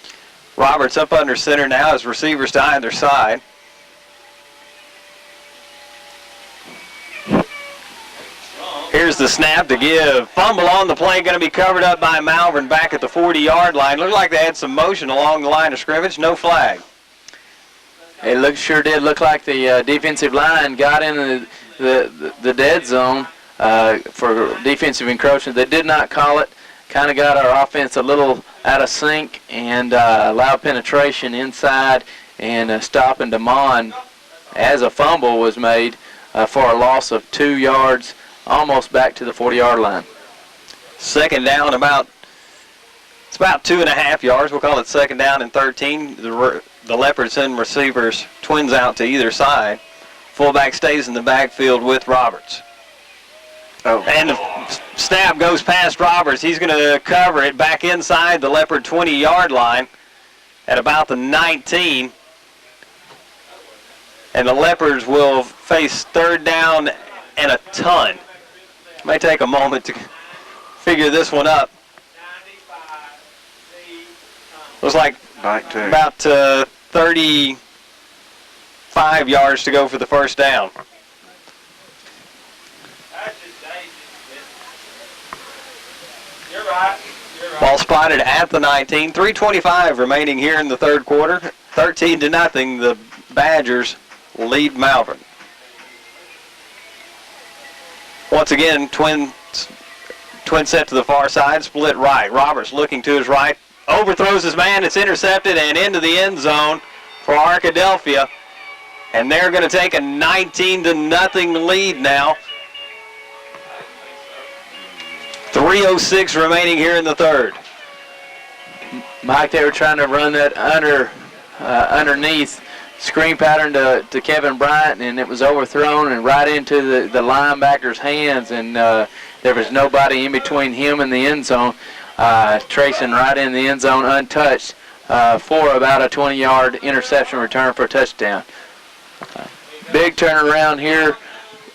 Roberts up under center now as receivers to either side. Here's the snap to give. Fumble on the play, going to be covered up by Malvern back at the 40-yard line. Looked like they had some motion along the line of scrimmage. No flag. It sure did look like the defensive line got in the dead zone for defensive encroachment. They did not call it. Kind of got our offense a little out of sync and allowed penetration inside and stopping DeMond as a fumble was made for a loss of 2 yards, almost back to the 40-yard line. 2nd down, it's about 2.5 yards. We'll call it 2nd down and 13. The Leopards send receivers, twins out to either side. Fullback stays in the backfield with Roberts. Oh. And the snap goes past Roberts. He's going to cover it back inside the Leopard 20-yard line at about the 19. And the Leopards will face 3rd down and a ton. May take a moment to figure this one up. Looks like about 35 yards to go for the 1st down. Ball spotted at the 19. 3:25 remaining here in the 3rd quarter. 13-0. The Badgers lead Malvern. Once again, twin set to the far side, split right. Roberts looking to his right, overthrows his man. It's intercepted and into the end zone for Arkadelphia. And they're going to take a 19-0 lead now. 3:06 remaining here in the 3rd. Mike, they were trying to run that underneath screen pattern to Kevin Bryant, and it was overthrown and right into the linebacker's hands, and there was nobody in between him and the end zone, tracing right in the end zone untouched for about a 20-yard interception return for a touchdown. Big turnaround here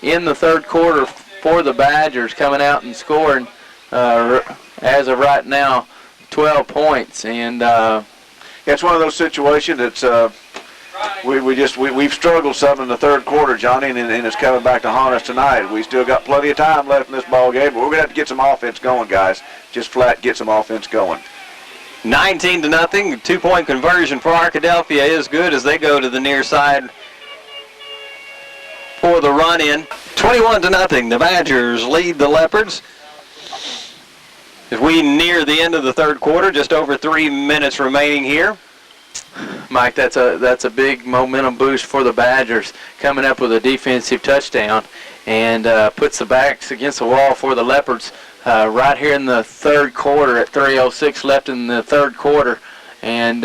in the 3rd quarter for the Badgers, coming out and scoring as of right now 12 points, and it's one of those situations that's we've struggled some in the 3rd quarter, Johnny, and it's coming back to haunt us tonight. We still got plenty of time left in this ball game, but we're gonna have to get some offense going, guys. Just flat get some offense going. 19-0. 2-point conversion for Arkadelphia is good as they go to the near side for the run-in. 21-0. The Badgers lead the Leopards. As we near the end of the 3rd quarter, just over 3 minutes remaining here. Mike, that's a big momentum boost for the Badgers, coming up with a defensive touchdown, and puts the backs against the wall for the Leopards right here in the 3rd quarter at 3:06 left in the 3rd quarter, and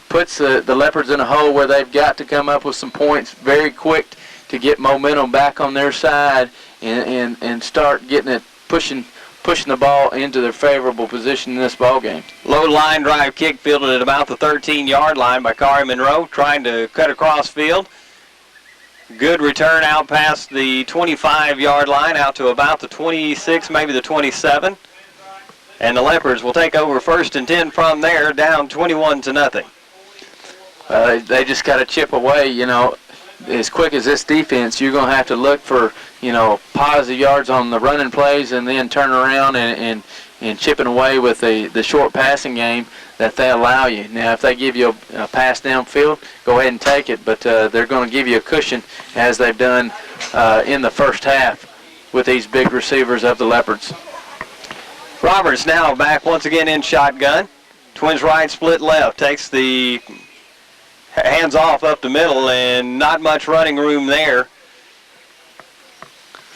puts the Leopards in a hole where they've got to come up with some points very quick to get momentum back on their side and start getting it pushing the ball into their favorable position in this ball game. Low line drive kick fielded at about the 13-yard line by Kari Monroe, trying to cut across field. Good return out past the 25-yard line, out to about the 26, maybe the 27. And the Leopards will take over 1st and 10 from there, down 21-0. They just got to chip away, as quick as this defense, you're going to have to look for, positive yards on the running plays and then turn around and chipping away with the short passing game that they allow you. Now, if they give you a pass downfield, go ahead and take it, but they're going to give you a cushion as they've done in the 1st half with these big receivers of the Leopards. Roberts now back once again in shotgun. Twins right, split left. Takes the hands off up the middle, and not much running room there.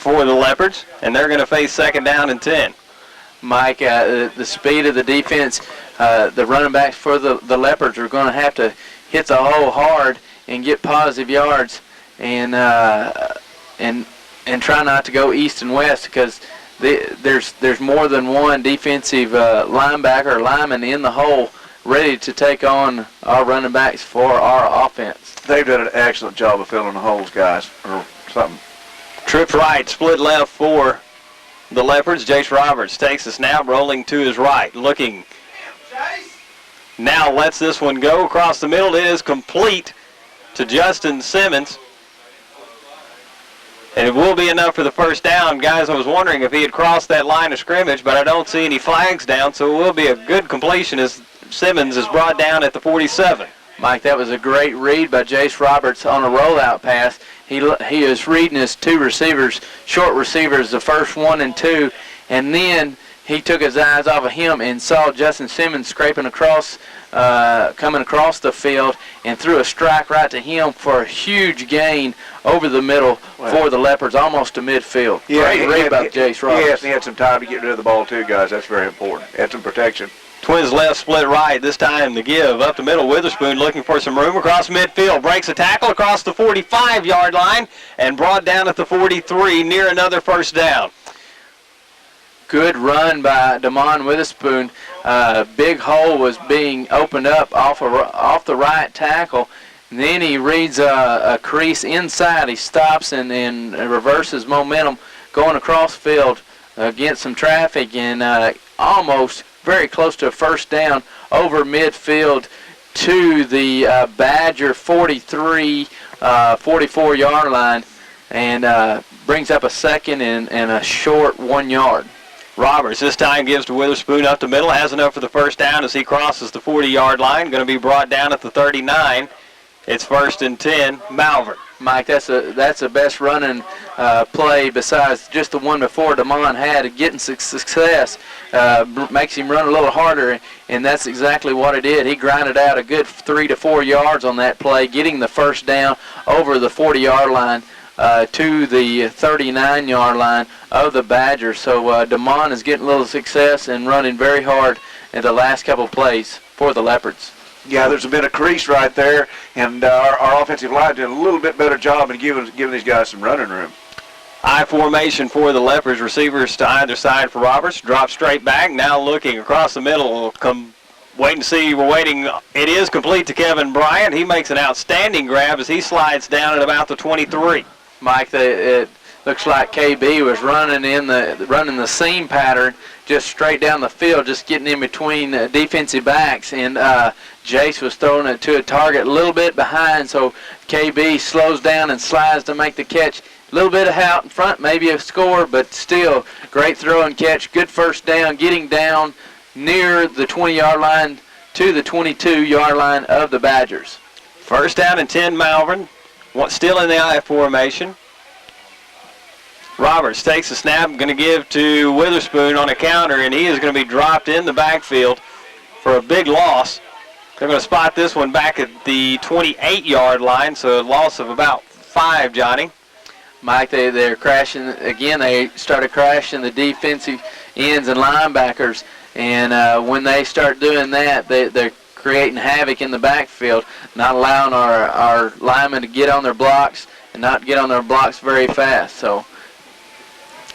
for the Leopards, and they're going to face 2nd down and 10. Mike, the speed of the defense, the running backs for the Leopards are going to have to hit the hole hard and get positive yards, and try not to go east and west, because there's more than one defensive linebacker or lineman in the hole ready to take on our running backs for our offense. They've done an excellent job of filling the holes, guys, or something. Trips right, split left for the Leopards. Jace Roberts takes the snap, rolling to his right, looking. Now lets this one go across the middle. It is complete to Justin Simmons. And it will be enough for the first down. Guys, I was wondering if he had crossed that line of scrimmage, but I don't see any flags down, so it will be a good completion as Simmons is brought down at the 47. Mike, that was a great read by Jace Roberts on a rollout pass. He is reading his two receivers, short receivers, the first 1 and 2, and then he took his eyes off of him and saw Justin Simmons scraping across, coming across the field, and threw a strike right to him for a huge gain over the middle for the Leopards, almost to midfield. Yeah, great read by Jace Roberts. Yes, he had some time to get rid of the ball too, guys. That's very important. Had some protection. Twins left, split right. This time the give up the middle. Witherspoon looking for some room across midfield. Breaks a tackle across the 45-yard line and brought down at the 43 near another first down. Good run by Damon Witherspoon. Big hole was being opened up off the right tackle. And then he reads a crease inside. He stops and reverses momentum going across field against some traffic, and almost very close to a first down over midfield to the Badger 43, 44-yard line, and brings up a second and a short 1 yard. Roberts this time gives to Witherspoon up the middle, has enough for the first down as he crosses the 40-yard line, going to be brought down at the 39. It's 1st and 10, Malvern. Mike, that's the best running play besides just the one before Damon had. Getting success makes him run a little harder, and that's exactly what it did. He grinded out a good 3 to 4 yards on that play, getting the first down over the 40-yard line to the 39-yard line of the Badgers. So Damon is getting a little success and running very hard in the last couple of plays for the Leopards. Yeah, there's been a crease right there, and our offensive line did a little bit better job in giving these guys some running room. I formation for the Leopards. Receivers to either side for Roberts. Drop straight back. Now looking across the middle. Waiting to see. We're waiting. It is complete to Kevin Bryant. He makes an outstanding grab as he slides down at about the 23. Mike, it looks like KB was running the seam pattern just straight down the field, just getting in between defensive backs, and Jace was throwing it to a target a little bit behind, so KB slows down and slides to make the catch. A little bit of out in front, maybe a score, but still great throw and catch. Good first down, getting down near the 20-yard line to the 22-yard line of the Badgers. 1st down and 10, Malvern. Still in the I formation. Roberts takes the snap, going to give to Witherspoon on a counter, and he is going to be dropped in the backfield for a big loss. They're going to spot this one back at the 28-yard line, so a loss of about 5, Johnny. Mike, they're crashing again. They started crashing the defensive ends and linebackers, and when they start doing that, they're creating havoc in the backfield, not allowing our linemen to get on their blocks and not get on their blocks very fast. So.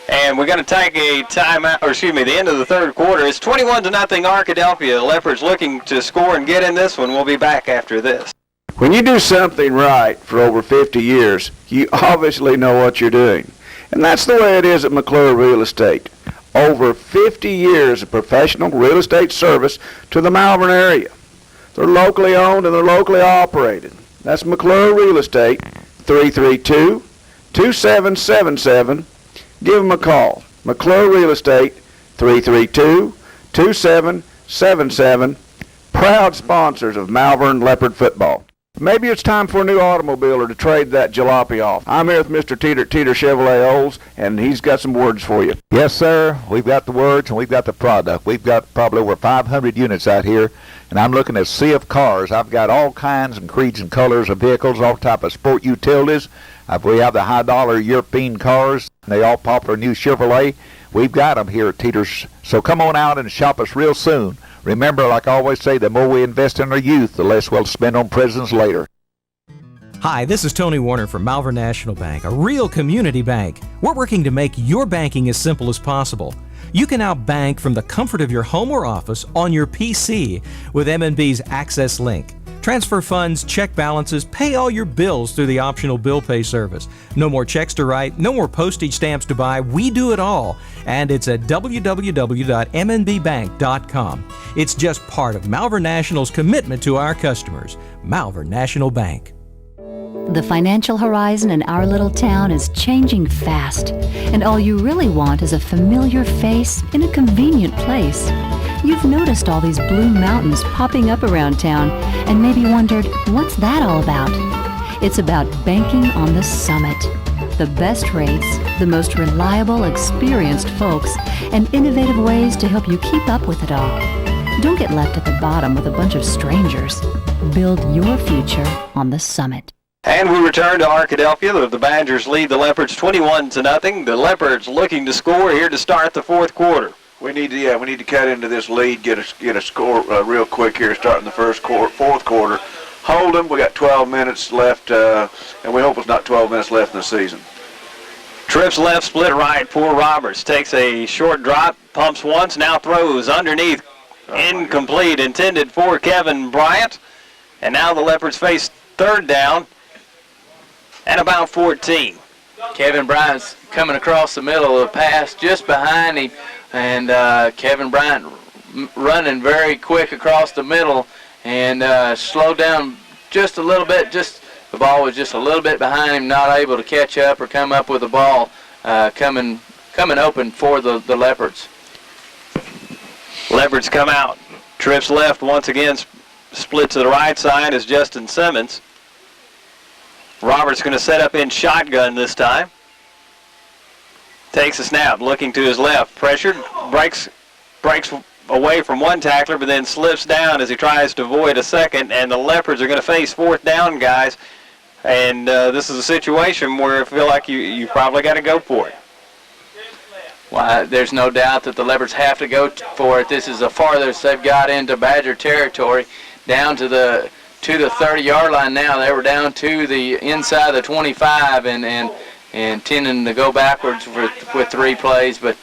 And we're going to take a timeout, the end of the third quarter. It's 21-0 Arkadelphia. The Leopards looking to score and get in this one. We'll be back after this. When you do something right for over 50 years, you obviously know what you're doing. And that's the way it is at McClure Real Estate. Over 50 years of professional real estate service to the Malvern area. They're locally owned and they're locally operated. That's McClure Real Estate, 332-2777. Give them a call. McClure Real Estate, 332-2777. Proud sponsors of Malvern Leopard Football. Maybe it's time for a new automobile or to trade that jalopy off. I'm here with Mr. Teeter Chevrolet Olds, and he's got some words for you. Yes, sir. We've got the words and we've got the product. We've got probably over 500 units out here, and I'm looking at a sea of cars. I've got all kinds and creeds and colors of vehicles, all type of sport utilities. We have the high-dollar European cars. They all popular new Chevrolet. We've got them here at Teeter's. So come on out and shop us real soon. Remember, like I always say, the more we invest in our youth, the less we'll spend on presents later. Hi, this is Tony Warner from Malvern National Bank, a real community bank. We're working to make your banking as simple as possible. You can now bank from the comfort of your home or office on your PC with M&B's Access Link. Transfer funds, check balances, pay all your bills through the optional bill pay service. No more checks to write, no more postage stamps to buy. We do it all. And it's at www.mnbbank.com. It's just part of Malvern National's commitment to our customers. Malvern National Bank. The financial horizon in our little town is changing fast, and all you really want is a familiar face in a convenient place. You've noticed all these blue mountains popping up around town and maybe wondered, what's that all about? It's about banking on the Summit. The best rates, the most reliable, experienced folks, and innovative ways to help you keep up with it all. Don't get left at the bottom with a bunch of strangers. Build your future on the Summit. And we return to Arkadelphia. The Badgers lead the Leopards 21-0. The Leopards looking to score here to start the fourth quarter. We need to cut into this lead, get a score real quick here, starting the fourth quarter. Hold them. We got 12 minutes left, and we hope it's not 12 minutes left in the season. Trips left, split right for Roberts. Takes a short drop, pumps once, now throws underneath. Incomplete, intended for Kevin Bryant. And now the Leopards face third down at about 14. Kevin Bryant's coming across the middle of the pass just behind him, and Kevin Bryant running very quick across the middle and slowed down just a little bit. The ball was just a little bit behind him, not able to catch up or come up with the ball coming open for the Leopards. Leopards come out. Trips left once again, split to the right side is Justin Simmons. Roberts going to set up in shotgun this time. Takes a snap, looking to his left. Pressured, breaks away from one tackler, but then slips down as he tries to avoid a second. And the Leopards are going to face fourth down, guys. And this is a situation where I feel like you probably got to go for it. Well, there's no doubt that the Leopards have to go for it. This is the farthest they've got into Badger territory, down to the 30-yard line now. They were down to the inside of the 25 and tending to go backwards with 3 plays. But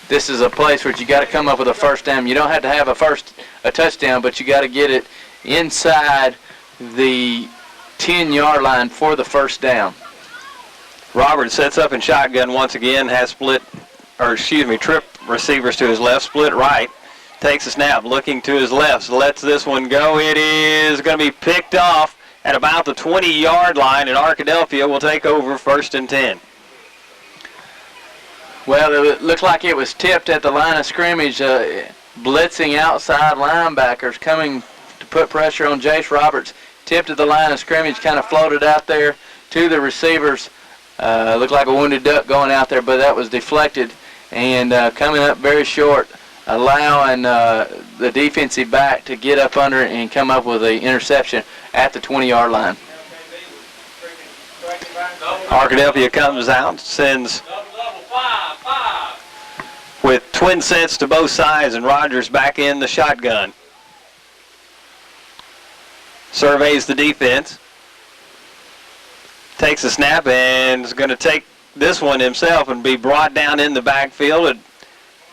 this is a place where you got to come up with a first down. You don't have to have a touchdown, but you got to get it inside the 10-yard line for the first down. Roberts sets up in shotgun once again, has trip receivers to his left, split right. Takes a snap, looking to his left, lets this one go. It is going to be picked off at about the 20-yard line, and Arkadelphia will take over 1st and 10. Well, it looked like it was tipped at the line of scrimmage. Blitzing outside linebackers coming to put pressure on Jace Roberts. Tipped at the line of scrimmage, kind of floated out there to the receivers. Looked like a wounded duck going out there, but that was deflected and coming up very short, allowing the defensive back to get up under it and come up with an interception at the 20-yard line. Arkadelphia comes out, sends with twin sets to both sides, and Rogers back in the shotgun. Surveys the defense. Takes a snap and is going to take this one himself and be brought down in the backfield,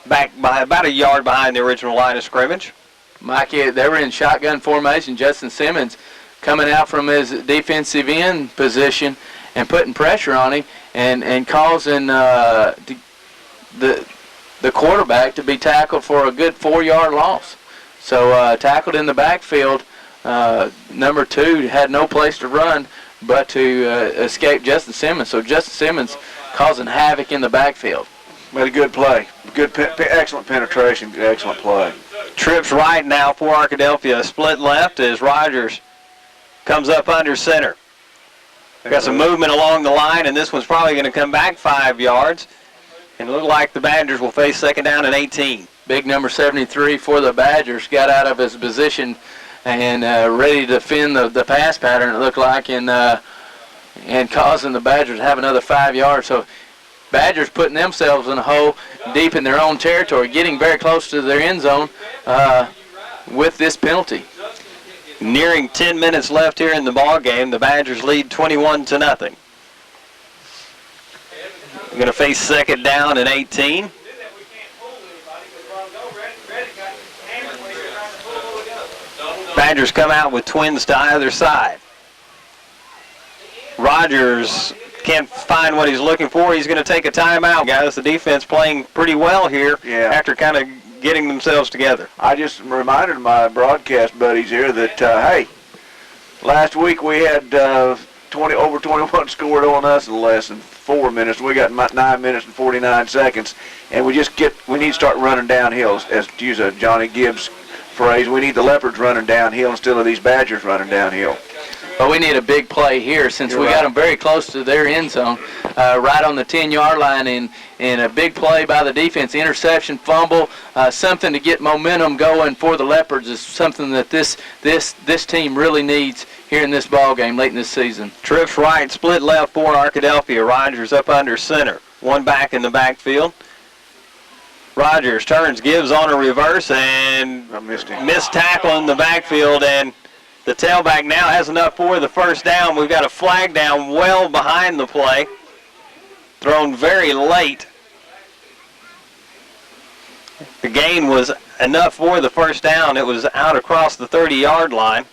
back by about a yard behind the original line of scrimmage. Mikey, they were in shotgun formation. Justin Simmons coming out from his defensive end position and putting pressure on him and causing the quarterback to be tackled for a good 4-yard loss. So tackled in the backfield, number 2 had no place to run but to escape Justin Simmons. So Justin Simmons causing havoc in the backfield. Made a good play. Excellent penetration, excellent play. Trips right now for Arkadelphia. Split left as Rogers comes up under center. Got some movement along the line, and this one's probably going to come back 5 yards. And it looks like the Badgers will face 2nd down and 18. big number 73 for the Badgers, got out of his position and ready to defend the pass pattern, it looked like, and causing the Badgers to have another 5 yards. So Badgers putting themselves in a hole deep in their own territory, getting very close to their end zone with this penalty. Nearing 10 minutes left here in the ball game. The Badgers lead 21-0. We're going to face second down and 18. Badgers come out with twins to either side. Rogers can't find what he's looking for. He's going to take a timeout, guys. The defense playing pretty well here after kind of getting themselves together. I just reminded my broadcast buddies here that, hey, last week we had over 21 scored on us in less than 4 minutes. We got 9 minutes and 49 seconds, and we need to start running downhill, as to use a Johnny Gibbs phrase. We need the Leopards running downhill instead of these Badgers running downhill. But we need a big play here since we got them very close to their end zone, right on the 10-yard line, and a big play by the defense, interception, fumble, something to get momentum going for the Leopards is something that this team really needs here in this ball game late in this season. Trips right, split left for Arkadelphia. Rogers up under center. One back in the backfield. Rogers turns, gives on a reverse, and missed tackle in the backfield, and the tailback now has enough for the first down. We've got a flag down well behind the play. Thrown very late. The gain was enough for the first down. It was out across the 30-yard line.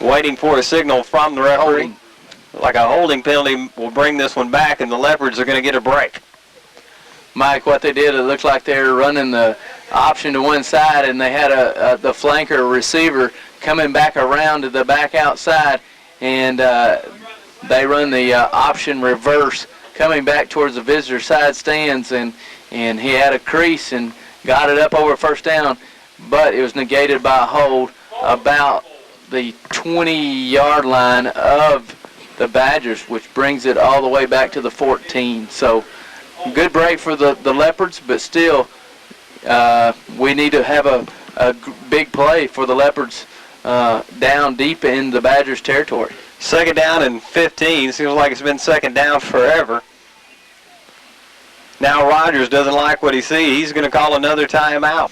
Waiting for a signal from the referee. Like a holding penalty will bring this one back, and the Leopards are going to get a break. Mike, what they did, it looked like they were running the option to one side, and they had the flanker receiver coming back around to the back outside, and they run the option reverse coming back towards the visitor side stands, and he had a crease and got it up over first down, but it was negated by a hold about the 20-yard line of the Badgers, which brings it all the way back to the 14. So good break for the Leopards, but still we need to have a big play for the Leopards down deep in the Badgers' territory. Second down and 15. Seems like it's been second down forever. Now Rogers doesn't like what he sees. He's going to call another timeout.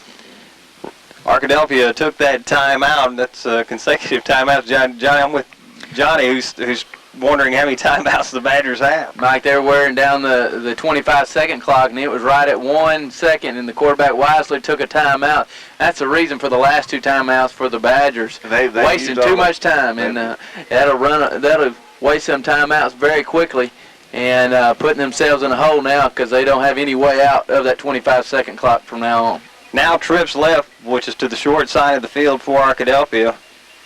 Arkadelphia took that timeout. That's consecutive timeouts. Johnny, I'm with Johnny, who's wondering how many timeouts the Badgers have. Mike, they're wearing down the 25-second clock, and it was right at 1 second, and the quarterback wisely took a timeout. That's the reason for the last two timeouts for the Badgers. They wasting too much time, and that'll waste some timeouts very quickly, and putting themselves in a hole now because they don't have any way out of that 25-second clock from now on. Now trips left, which is to the short side of the field for Arkadelphia.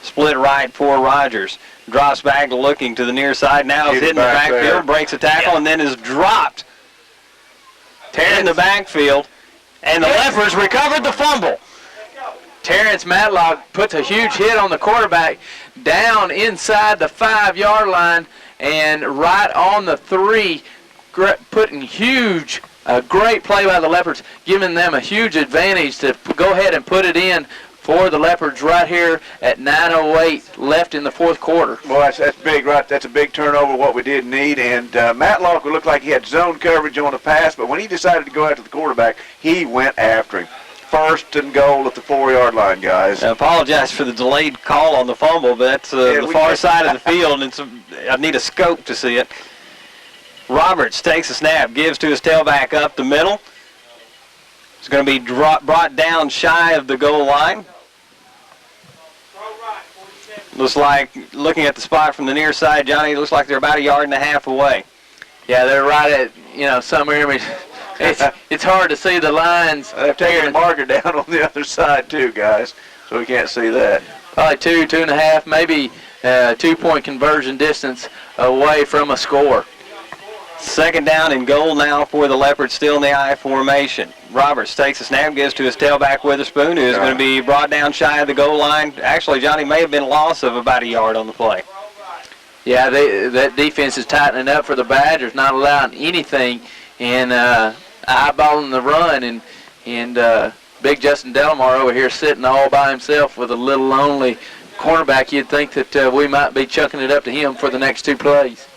Split right for Rogers. Drops back looking to the near side. Now is hitting the backfield, breaks a tackle, and then is dropped in the backfield. And the Leopards recovered the fumble. Terrence Matlock puts a huge hit on the quarterback down inside the 5-yard line and right on the 3, putting huge, a great play by the Leopards, giving them a huge advantage to go ahead and put it in for the Leopards right here at 9:08 left in the fourth quarter. Well, that's big, right? That's a big turnover, what we did need. And Matlock looked like he had zone coverage on the pass, but when he decided to go after the quarterback, he went after him. First and goal at the 4-yard line, guys. I apologize for the delayed call on the fumble, but that's the far side of the field, and I need a scope to see it. Roberts takes a snap, gives to his tailback up the middle. It's going to be brought down shy of the goal line. Looks like, looking at the spot from the near side, Johnny, looks like they're about 1.5 yards away. Yeah, they're right at, somewhere. It's hard to see the lines. They've taken the marker down on the other side too, guys, so we can't see that. Probably 2.5, maybe 2-point conversion distance away from a score. Second down and goal now for the Leopards, still in the I formation. Roberts takes a snap, gives to his tailback Witherspoon, who is going to be brought down shy of the goal line. Actually, Johnny, may have been a loss of about 1 yard on the play. Yeah, that defense is tightening up for the Badgers, not allowing anything and eyeballing the run. And And big Justin Delamar over here sitting all by himself with a little lonely cornerback. You'd think that we might be chucking it up to him for the next 2 plays.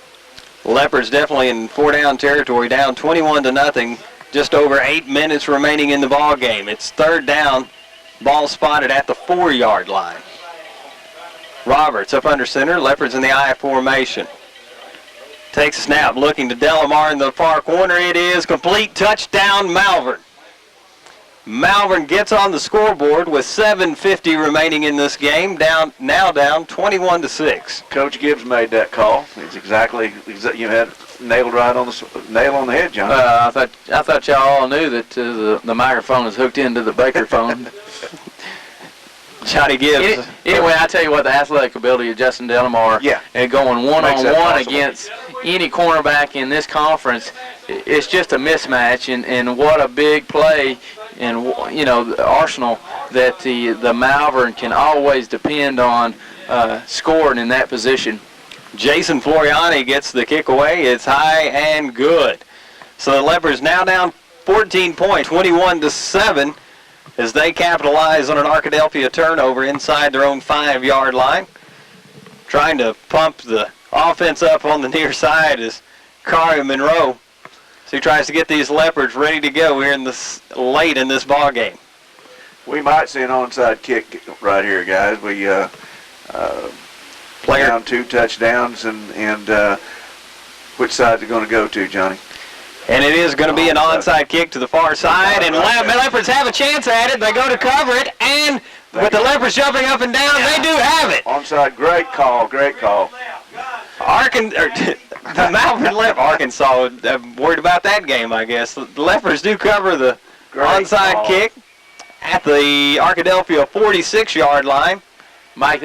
Leopards definitely in 4-down territory, down 21-0. Just over 8 minutes remaining in the ball game. It's 3rd down. Ball spotted at the 4-yard line. Roberts up under center. Leopards in the I formation. Takes a snap, looking to Delamar in the far corner. It is complete. Touchdown, Malvern. Malvern gets on the scoreboard with 7:50 remaining in this game. Now down 21-6. Coach Gibbs made that call. It's exactly you had nailed right on the head, John. I thought y'all all knew that the microphone is hooked into the Baker phone. Johnny Gibbs. Anyway, I tell you what, the athletic ability of Justin Delamar and going one-on-one against any cornerback in this conference, it's just a mismatch, and what a big play, and the arsenal that the Malvern can always depend on scoring in that position. Jason Floriani gets the kick away. It's high and good. So the Leopards now down 14 points, 21-7, as they capitalize on an Arkadelphia turnover inside their own 5-yard line. Trying to pump the offense up on the near side is Kari Monroe. So he tries to get these Leopards ready to go here late in this ball game. We might see an onside kick right here, guys. We down 2 touchdowns, and which side is it going to go to, Johnny? And it is going to be an onside kick to the far side, and Leopards have a chance at it. They go to cover it, and with the Leopards jumping up and down, they do have it. Onside, great call. The Malvern Leopards, Arkansas, I'm worried about that game, I guess. The Leopards do cover the onside kick at the Arkadelphia 46-yard line. Mike,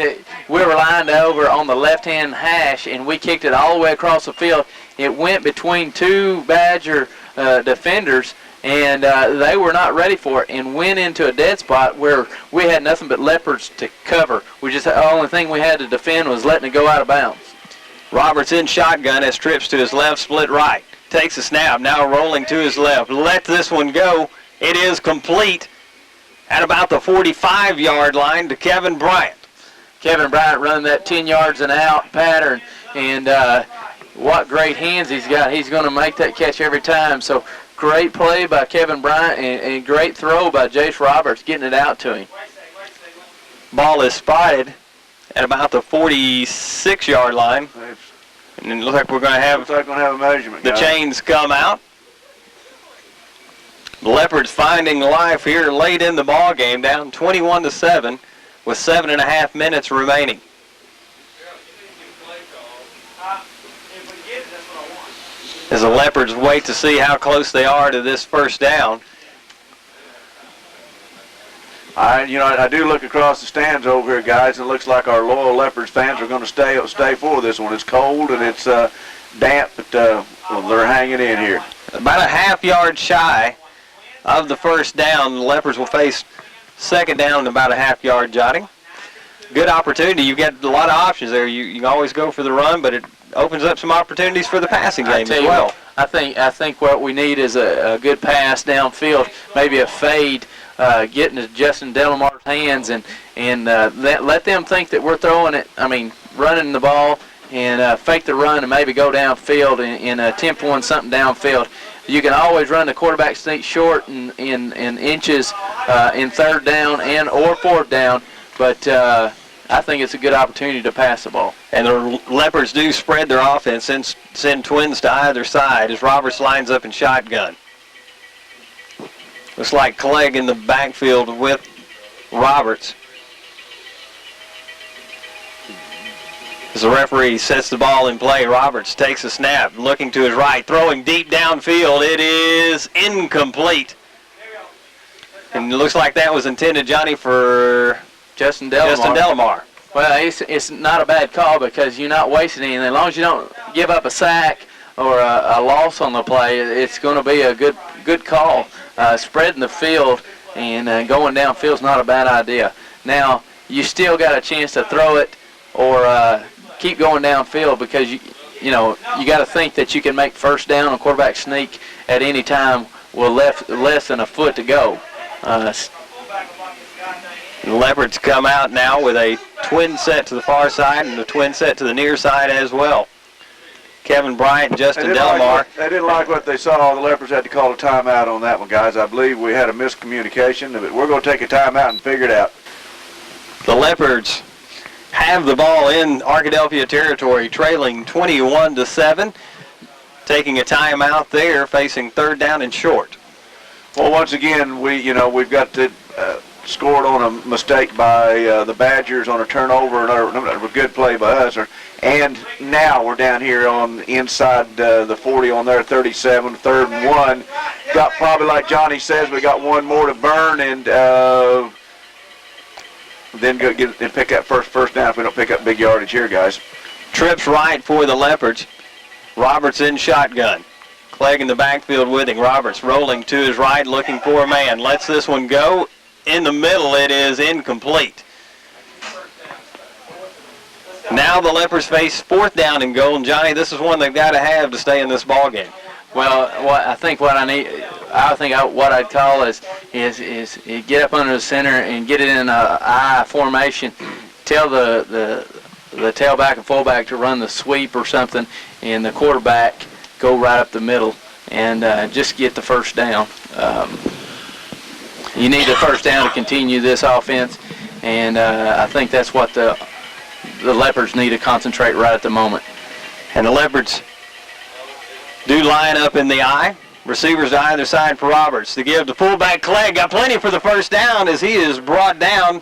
we were lined over on the left-hand hash, and we kicked it all the way across the field. It went between 2 Badger defenders, and they were not ready for it, and went into a dead spot where we had nothing but Leopards to cover. The only thing we had to defend was letting it go out of bounds. Roberts in shotgun as trips to his left, split right. Takes a snap, now rolling to his left. Let this one go. It is complete at about the 45-yard line to Kevin Bryant. Kevin Bryant running that 10 yards and out pattern, and what great hands he's got. He's going to make that catch every time. So great play by Kevin Bryant, and great throw by Jace Roberts getting it out to him. Ball is spotted at about the 46-yard line. And it looks like we're going to have a measurement. The chains come out. The Leopards finding life here late in the ball game, down 21-7 with 7.5 minutes remaining. As the Leopards wait to see how close they are to this first down. I do look across the stands over here, guys, and it looks like our loyal Leopards fans are going to stay for this one. It's cold and it's damp, but they're hanging in here. About a half-yard shy of the first down. The Leopards will face second down and about a half-yard, Johnny. Good opportunity. You get a lot of options there. You can always go for the run, but it opens up some opportunities for the passing game as well. I think what we need is a good pass downfield, maybe a fade, getting to Justin Delamar's hands, and let them think that we're throwing it. Running the ball and fake the run and maybe go downfield and attempt something downfield. You can always run the quarterback sneak short in inches in third down or fourth down, but I think it's a good opportunity to pass the ball. And the Leopards do spread their offense and send twins to either side as Roberts lines up in shotgun. Looks like Clegg in the backfield with Roberts. As the referee sets the ball in play, Roberts takes a snap, looking to his right, throwing deep downfield. It is incomplete. And it looks like that was intended, Johnny, for Justin Delamar. Well, it's not a bad call because you're not wasting anything. As long as you don't give up a sack or a loss on the play, it's going to be a good call. Spreading the field and going downfield is not a bad idea. Now, you still got a chance to throw it or keep going downfield because you got to think that you can make first down on quarterback sneak at any time with less than a foot to go. The Leopards come out now with a twin set to the far side and a twin set to the near side as well. Kevin Bryant and Justin Delmar. They didn't like what they saw. The Leopards had to call a timeout on that one, guys. I believe we had a miscommunication, but we're going to take a timeout and figure it out. The Leopards have the ball in Arkadelphia territory, trailing 21-7, taking a timeout there, facing third down and short. Well, once again, we've got to scored on a mistake by the Badgers on a turnover, a good play by us. And now we're down here on inside the 40 on their 37, 3rd and 1. Got probably, like Johnny says, we got one more to burn, and then go get and pick up first down if we don't pick up big yardage here, guys. Trips right for the Leopards. Roberts in shotgun. Clegg in the backfield with him. Roberts rolling to his right, looking for a man. Lets this one go. In the middle, it is incomplete. Now the Leopards face 4th down and goal. And Johnny, this is one they've got to have to stay in this ball game. Well, I think what I'd call is get up under the center and get it in a I formation. Tell the tailback and fullback to run the sweep or something, and the quarterback go right up the middle and just get the first down. You need the first down to continue this offense, and I think that's what the Leopards need to concentrate right at the moment. And the Leopards do line up in the I. Receivers to either side for Roberts. To give to fullback Clegg. Got plenty for the first down as he is brought down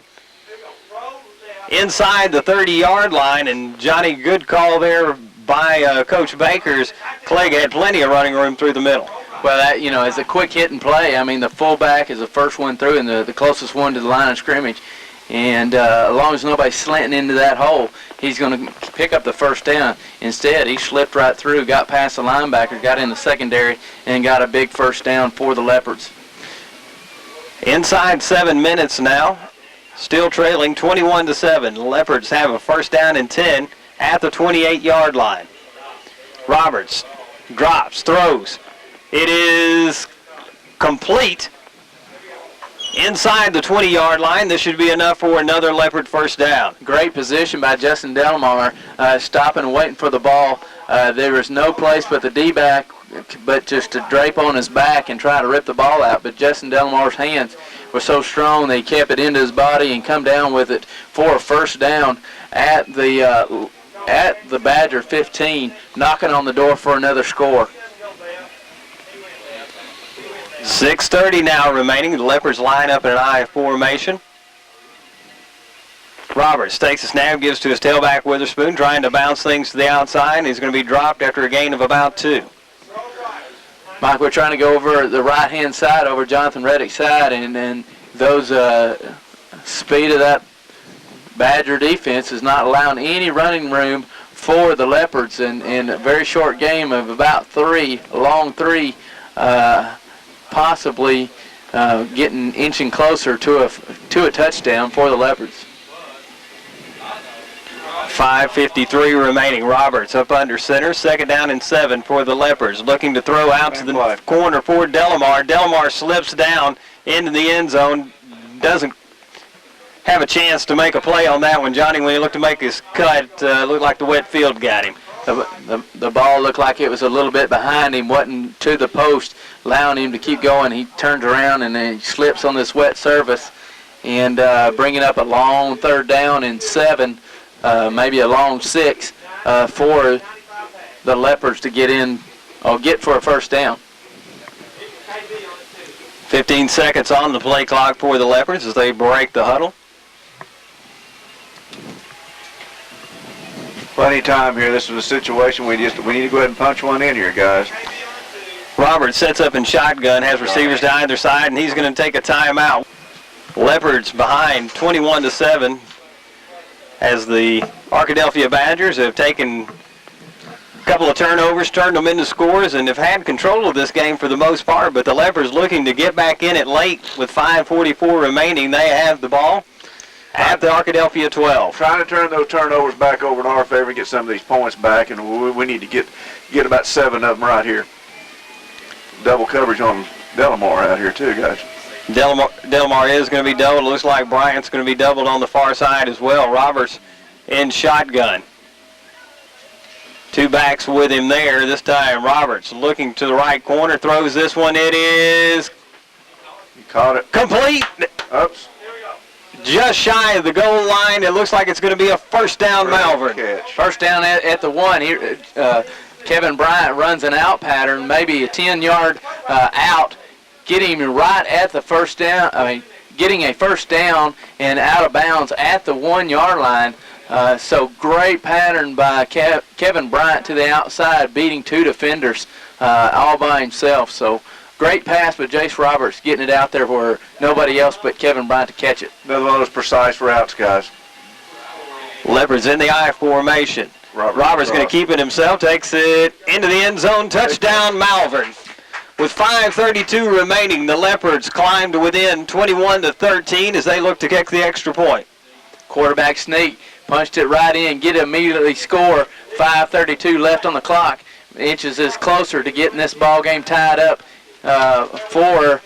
inside the 30-yard line. And Johnny, good call there by Coach Bakers. Clegg had plenty of running room through the middle. Well, that, it's a quick hit and play. I mean, the fullback is the first one through and the closest one to the line of scrimmage. And as long as nobody's slanting into that hole, he's going to pick up the first down. Instead, he slipped right through, got past the linebacker, got in the secondary, and got a big first down for the Leopards. Inside 7 minutes now, still trailing 21-7. The Leopards have a first down and 10 at the 28-yard line. Roberts drops, throws. It is complete inside the 20-yard line. This should be enough for another Leopard first down. Great position by Justin Delmar, stopping and waiting for the ball. There was no place but the D-back, but just to drape on his back and try to rip the ball out. But Justin Delmar's hands were so strong they kept it into his body and come down with it for a first down at the Badger 15, knocking on the door for another score. 6:30 now remaining. The Leopards line up in an I formation. Roberts takes a snap, gives to his tailback Witherspoon, trying to bounce things to the outside. He's going to be dropped after a gain of about 2. Mike, we're trying to go over the right-hand side, over Jonathan Reddick's side, and those speed of that Badger defense is not allowing any running room for the Leopards. And in a very short game of about 3, a long 3, possibly inching closer to a touchdown for the Leopards. 5:53 remaining. Roberts up under center. 2nd down and 7 for the Leopards. Looking to throw out to the corner for Delmar. Delmar slips down into the end zone. Doesn't have a chance to make a play on that one. Johnny, when he looked to make his cut, looked like the wet field got him. The ball looked like it was a little bit behind him, wasn't to the post, allowing him to keep going. He turns around and then he slips on this wet surface and bringing up a long 3rd down and 7, maybe a long 6 for the Leopards to get for a first down. 15 seconds on the play clock for the Leopards as they break the huddle. Plenty of time here. This is a situation we need to go ahead and punch one in here, guys. Roberts sets up in shotgun, has receivers to either side, and he's going to take a timeout. Leopards behind 21-7 as the Arkadelphia Badgers have taken a couple of turnovers, turned them into scores, and have had control of this game for the most part. But the Leopards looking to get back in it late with 5:44 remaining. They have the ball at the Arkadelphia 12. Trying to turn those turnovers back over in our favor and get some of these points back, and we need to get about 7 of them right here. Double coverage on Delmar out here too, guys. Delmar is going to be doubled. Looks like Bryant's going to be doubled on the far side as well. Roberts in shotgun. Two backs with him there. This time Roberts looking to the right corner, throws this one. It is Caught it. complete. Oops. Just shy of the goal line. It looks like it's going to be a first down, Malvern. Catch. First down at the 1. Here, Kevin Bryant runs an out pattern, maybe a 10-yard out, getting him right at the first down. Getting a first down and out of bounds at the 1-yard line. So great pattern by Kevin Bryant to the outside, beating 2 defenders all by himself. So great pass by Jace Roberts, getting it out there where nobody else but Kevin Bryant to catch it. Another one of those precise routes, guys. Leopards in the I formation. Roberts going to keep it himself, takes it into the end zone. Touchdown, Malvern. With 5:32 remaining, the Leopards climb to within 21-13 as they look to kick the extra point. Quarterback sneak, punched it right in, get it immediately score. 5:32 left on the clock. Inches is closer to getting this ball game tied up to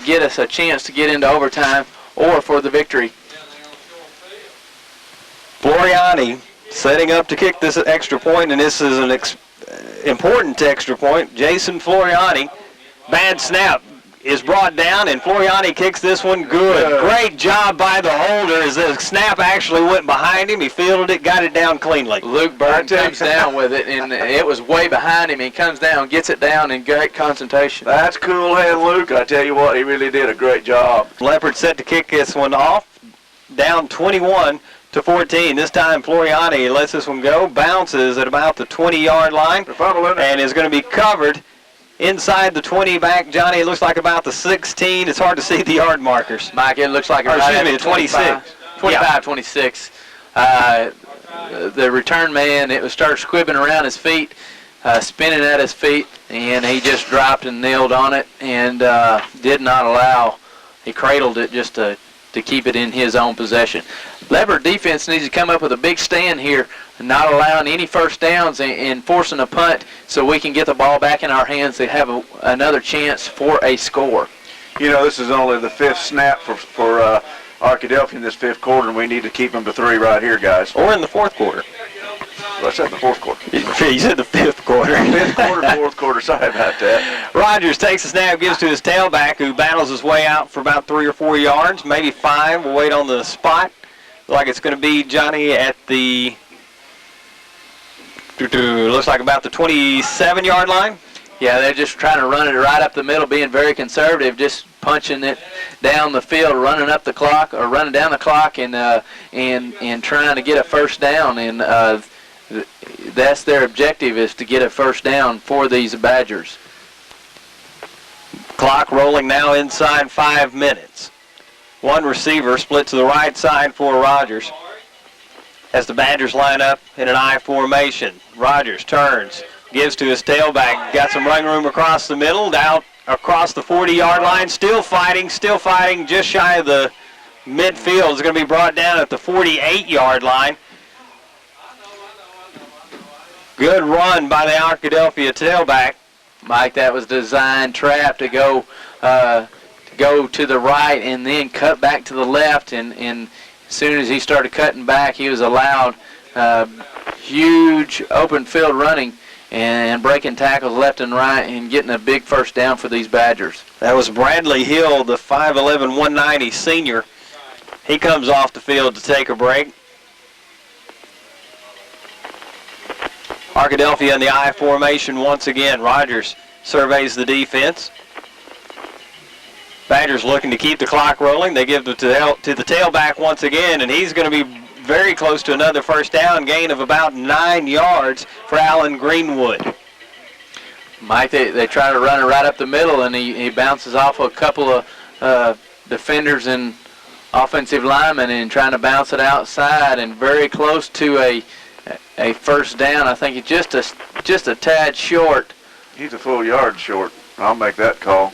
get us a chance to get into overtime or for the victory. Floriani setting up to kick this extra point, and this is an important extra point. Jason Floriani, bad snap, is brought down, and Floriani kicks this one good. Great job by the holder as the snap actually went behind him. He fielded it, got it down cleanly. Luke Burton comes down with it, and it was way behind him. He comes down, gets it down in great concentration. That's cool hand, Luke. I tell you what, he really did a great job. Leopard set to kick this one off, down 21-14. This time Floriani lets this one go, bounces at about the 20-yard line, and is going to be covered inside the 20 back. Johnny, it looks like about the 16. It's hard to see the yard markers. Mike, it looks like the 26. 26. The return man, it started squibbing around his feet, spinning at his feet, and he just dropped and nailed on it and did not allow. He cradled it just to keep it in his own possession. Leopard defense needs to come up with a big stand here, not allowing any first downs and forcing a punt so we can get the ball back in our hands to have another chance for a score. You know, this is only the 5th snap for Arkadelphia in this 5th quarter, and we need to keep them to 3 right here, guys. Or in the 4th quarter. Well, I said the 4th quarter. You said the 5th quarter. 5th quarter, 4th quarter. Sorry about that. Rogers takes the snap, gives to his tailback, who battles his way out for about 3 or 4 yards, maybe 5. We'll wait on the spot. Like it's going to be Johnny at the, looks like about the 27-yard line. Yeah, they're just trying to run it right up the middle, being very conservative, just punching it down the field, running up the clock or running down the clock, and trying to get a first down. And that's their objective, is to get a first down for these Badgers. Clock rolling now inside 5 minutes. One receiver split to the right side for Rogers as the Badgers line up in an I formation. Rogers turns, gives to his tailback, got some running room across the middle, down across the 40-yard line, still fighting, just shy of the midfield. Is going to be brought down at the 48-yard line. Good run by the Arkadelphia tailback. Mike, that was designed trap to go to the right and then cut back to the left, and as soon as he started cutting back, he was allowed huge open field running and breaking tackles left and right and getting a big first down for these Badgers. That was Bradley Hill, the 5'11", 190 senior. He comes off the field to take a break. Arkadelphia in the I formation once again. Rogers surveys the defense. Badgers looking to keep the clock rolling. They give it to the tailback once again, and he's going to be very close to another first down, gain of about 9 yards for Alan Greenwood. Mike, they try to run it right up the middle, and he bounces off a couple of defenders and offensive linemen and trying to bounce it outside and very close to a first down. I think it's just a tad short. He's a full yard short. I'll make that call.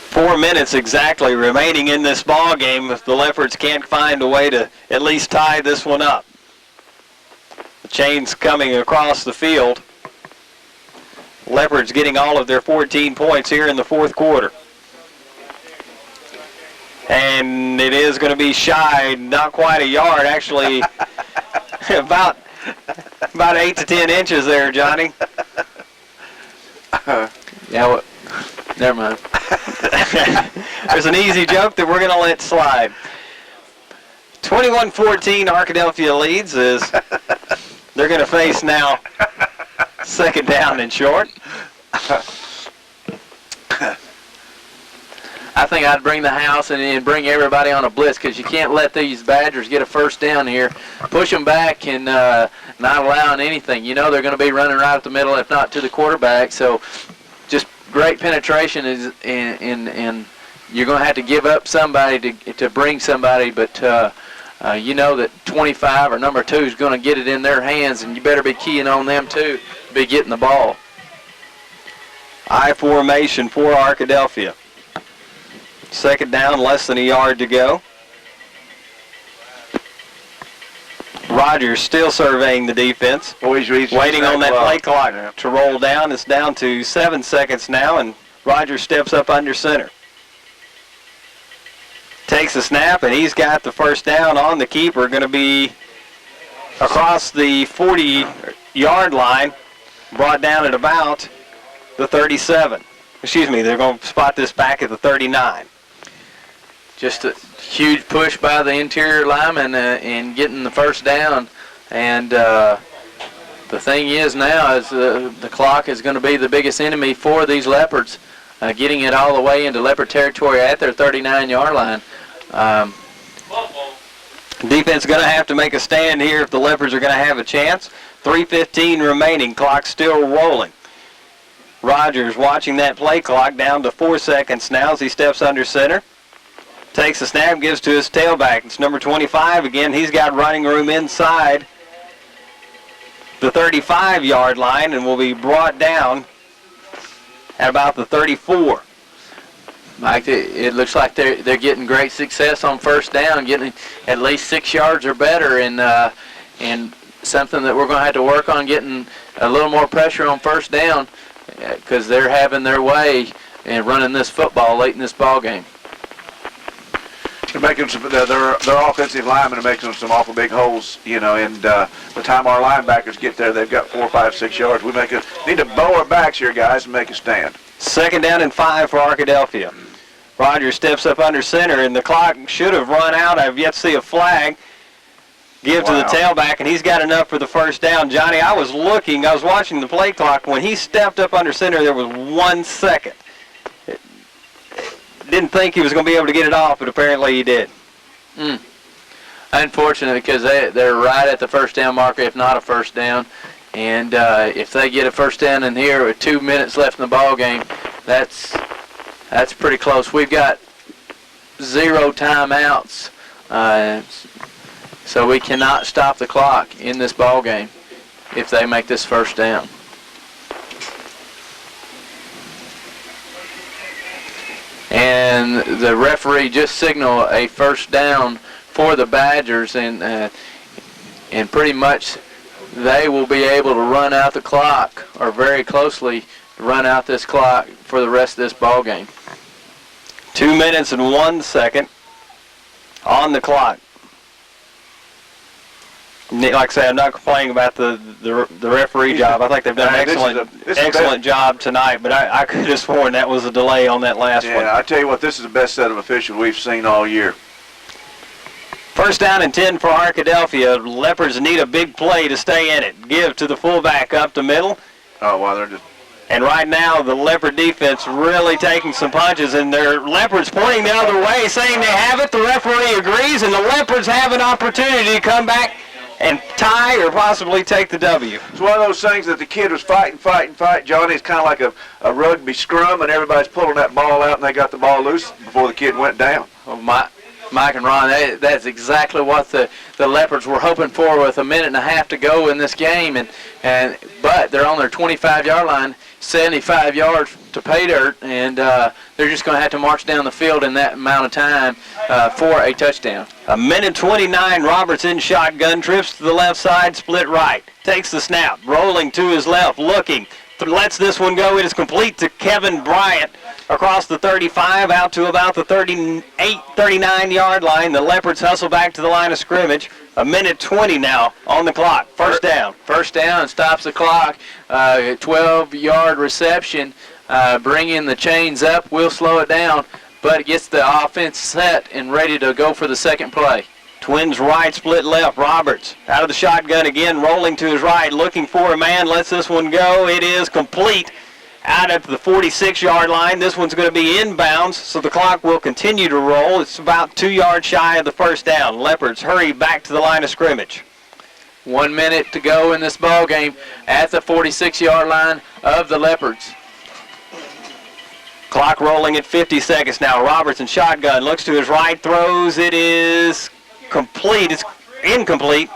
4 minutes exactly remaining in this ball game if the Leopards can't find a way to at least tie this one up. The chains coming across the field. Leopards getting all of their 14 points here in the fourth quarter. And it is going to be shy, not quite a yard, actually about 8 to 10 inches there, Johnny. Yeah, well, never mind. There's an easy joke that we're going to let slide. 21-14, Arkadelphia leads as they're going to face now second down and short. I think I'd bring the house and bring everybody on a blitz because you can't let these Badgers get a first down here. Push them back and not allowing anything. You know they're going to be running right up the middle, if not to the quarterback. So just great penetration is, and you're going to have to give up somebody to bring somebody, but you know that 25 or number 2 is going to get it in their hands, and you better be keying on them too to be getting the ball. I formation for Arkadelphia. Second down, less than a yard to go. Rogers still surveying the defense. Waiting on that play clock to roll down. It's down to 7 seconds now, and Rogers steps up under center. Takes a snap, and he's got the first down on the keeper. Going to be across the 40-yard line, brought down at about the 37. Excuse me, they're going to spot this back at the 39. Just a huge push by the interior lineman in getting the first down. And the thing is now is the clock is going to be the biggest enemy for these Leopards, getting it all the way into Leopard territory at their 39-yard line. Defense going to have to make a stand here if the Leopards are going to have a chance. 3:15 remaining, clock still rolling. Rogers watching that play clock down to 4 seconds now as he steps under center. Takes the snap, gives to his tailback. It's number 25 again. He's got running room inside the 35-yard line and will be brought down at about the 34. Mike, it looks like they're getting great success on first down, getting at least 6 yards or better, and something that we're going to have to work on, getting a little more pressure on first down because they're having their way and running this football late in this ball game. They're making some, their offensive linemen are making some awful big holes, you know, and by the time our linebackers get there, they've got 4, 5, 6 yards. We need to bow our backs here, guys, and make a stand. Second down and 5 for Arkadelphia. Rogers steps up under center, and the clock should have run out. I've yet to see a flag. Give to the tailback, and he's got enough for the first down. Johnny, I was watching the play clock. When he stepped up under center, there was 1 second. Didn't think he was going to be able to get it off, but apparently he did. Unfortunate because they're right at the first down marker, if not a first down. And if they get a first down in here with 2 minutes left in the ball game, that's pretty close. We've got 0 timeouts, so we cannot stop the clock in this ball game if they make this first down. And the referee just signaled a first down for the Badgers, and pretty much they will be able to run out the clock, or very closely run out this clock for the rest of this ball game. 2 minutes and 1 second on the clock. Like I say, I'm not complaining about the referee job. I think they've done an excellent job tonight, but I could have sworn that was a delay on that last one. Yeah, I tell you what, this is the best set of officials we've seen all year. First down and 10 for Arkadelphia. Leopards need a big play to stay in it. Give to the fullback up the middle. Oh, wow, they're just... And right now, the Leopard defense really taking some punches, and their Leopards pointing the other way, saying they have it. The referee agrees, and the Leopards have an opportunity to come back and tie or possibly take the W. It's one of those things that the kid was fighting, Johnny. It's kind of like a rugby scrum, and everybody's pulling that ball out, and they got the ball loose before the kid went down. Well, Mike and Ron, that's exactly what the Leopards were hoping for with 1.5 minutes to go in this game, but they're on their 25-yard line, 75 yards to pay dirt, and they're just going to have to march down the field in that amount of time for a touchdown. 1:29, Robertson shotgun, trips to the left side, split right. Takes the snap, rolling to his left, looking, lets this one go. It is complete to Kevin Bryant across the 35 out to about the 38, 39-yard line. The Leopards hustle back to the line of scrimmage. A minute 20 now on the clock. First down. First down, stops the clock. 12-yard reception, bringing the chains up. We'll slow it down, but it gets the offense set and ready to go for the second play. Twins right, split left. Roberts out of the shotgun again, rolling to his right, looking for a man. Lets this one go. It is complete out at the 46-yard line. This one's going to be inbounds, so the clock will continue to roll. It's about 2 yards shy of the first down. Leopards hurry back to the line of scrimmage. 1 minute to go in this ball game at the 46-yard line of the Leopards. Clock rolling at 50 seconds now. Roberts in shotgun, looks to his right, throws. It is complete. It's incomplete.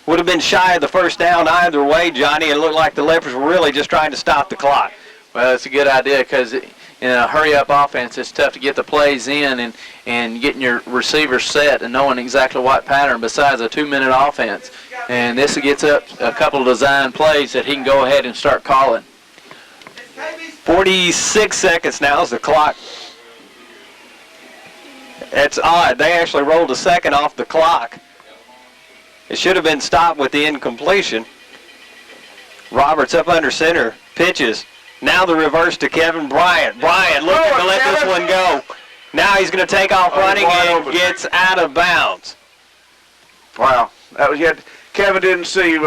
Would have been shy of the first down either way, Johnny. It looked like the Leopards were really just trying to stop the clock. Well, it's a good idea because in a hurry-up offense, it's tough to get the plays in and getting your receivers set and knowing exactly what pattern besides a 2-minute offense. And this gets up a couple of design plays that he can go ahead and start calling. 46 seconds now is the clock. It's odd. They actually rolled a second off the clock. It should have been stopped with the incompletion. Roberts up under center, pitches. Now the reverse to Kevin Bryant. Bryant looking to let this one go. Now he's going to take off running and gets out of bounds. Wow. That was yet. Kevin didn't see.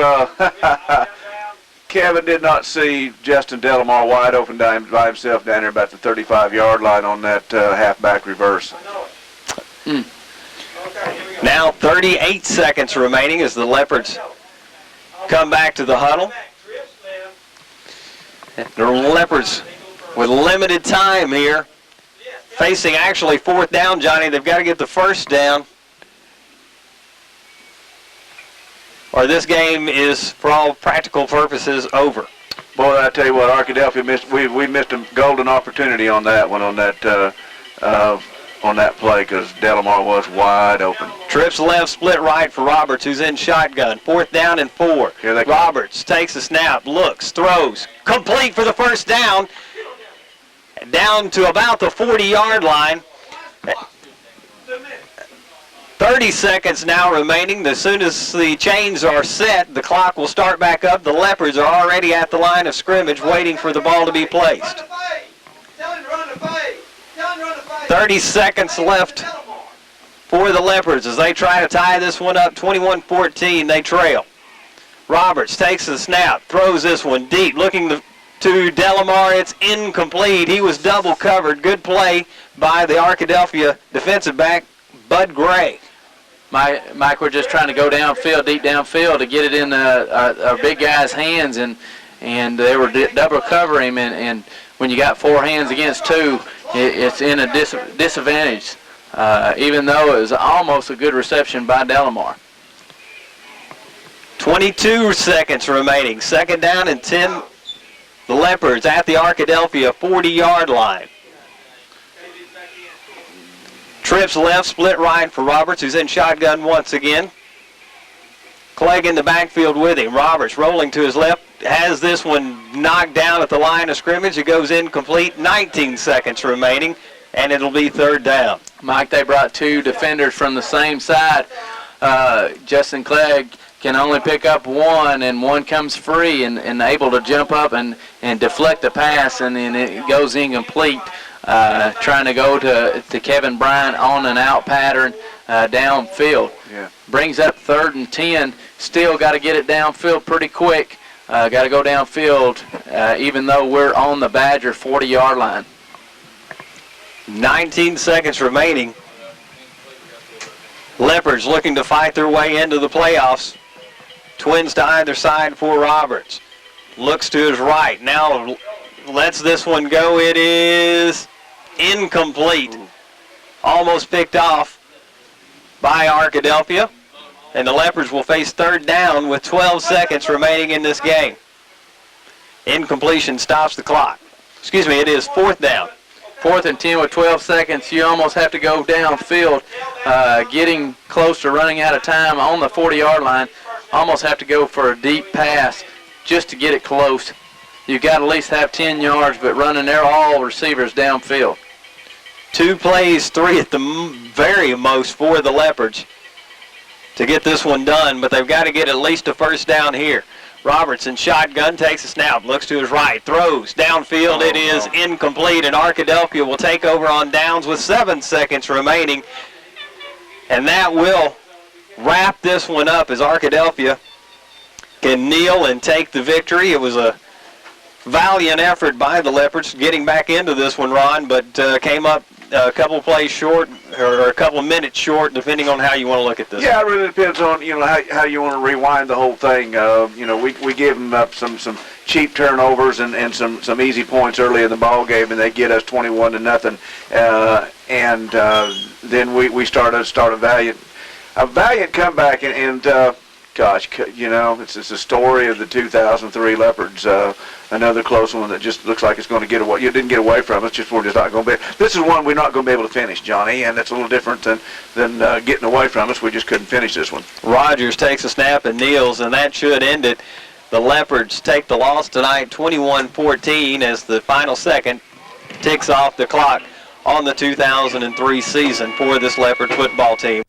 Kevin did not see Justin Delamar wide open by himself down there about the 35-yard line on that halfback reverse. Now 38 seconds remaining as the Leopards come back to the huddle. The Leopards with limited time here, facing actually fourth down, Johnny. They've got to get the first down, or this game is, for all practical purposes, over. Boy, I tell you what, Arkadelphia missed. We missed a golden opportunity on that one, on that play, because Delamar was wide open. Trips left, split right for Roberts, who's in shotgun. Fourth down and 4. Here they come. Roberts takes a snap, looks, throws, complete for the first down. Down to about the 40-yard line. 30 seconds now remaining. As soon as the chains are set, the clock will start back up. The Leopards are already at the line of scrimmage waiting for the ball to be placed. 30 seconds left for the Leopards as they try to tie this one up. 21-14, they trail. Roberts takes the snap, throws this one deep, looking to Delamar. It's incomplete. He was double covered. Good play by the Arkadelphia defensive back, Bud Gray. Mike, we're just trying to go downfield, deep downfield, to get it in our big guy's hands, and they were double covering him, and when you got 4 hands against 2, it's in a disadvantage, even though it was almost a good reception by Delamar. 22 seconds remaining. Second down and 10. The Leopards at the Arkadelphia 40-yard line. Trips left, split right for Roberts, who's in shotgun once again. Clegg in the backfield with him. Roberts rolling to his left, has this one knocked down at the line of scrimmage. It goes incomplete. 19 seconds remaining, and it'll be third down. Mike, they brought 2 defenders from the same side. Justin Clegg can only pick up 1, and 1 comes free and able to jump up and deflect the pass, and then it goes incomplete. Trying to go to Kevin Bryant on an out pattern downfield. Yeah. Brings up 3rd and 10. Still got to get it downfield pretty quick. Got to go downfield even though we're on the Badger 40-yard line. 19 seconds remaining. Leopards looking to fight their way into the playoffs. Twins to either side for Roberts. Looks to his right. Now lets this one go. It is incomplete. Almost picked off by Arkadelphia. And the Leopards will face third down with 12 seconds remaining in this game. Incompletion stops the clock. Excuse me, it is fourth down. 4th and 10 with 12 seconds. You almost have to go downfield, getting close to running out of time on the 40-yard line. Almost have to go for a deep pass just to get it close. you got to at least have 10 yards, but running their all receivers downfield. 2 plays, 3 at the very most for the Leopards to get this one done, but they've got to get at least a first down here. Robertson, shotgun, takes a snap, looks to his right, throws downfield. It is incomplete, and Arkadelphia will take over on downs with 7 seconds remaining. And that will wrap this one up as Arkadelphia can kneel and take the victory. It was a valiant effort by the Leopards getting back into this one, Ron, but came up a couple plays short, or a couple minutes short, depending on how you want to look at this. Yeah, it really depends on how you want to rewind the whole thing. We give them up some cheap turnovers and some easy points early in the ball game, and they get us 21-0. Then we start a valiant comeback, and gosh, it's a story of the 2003 Leopards. Another close one that just looks like it's going to get away. You didn't get away from us. We're just not going to be. This is one we're not going to be able to finish, Johnny, and it's a little different than getting away from us. We just couldn't finish this one. Rogers takes a snap and kneels, and that should end it. The Leopards take the loss tonight, 21-14, as the final second ticks off the clock on the 2003 season for this Leopard football team.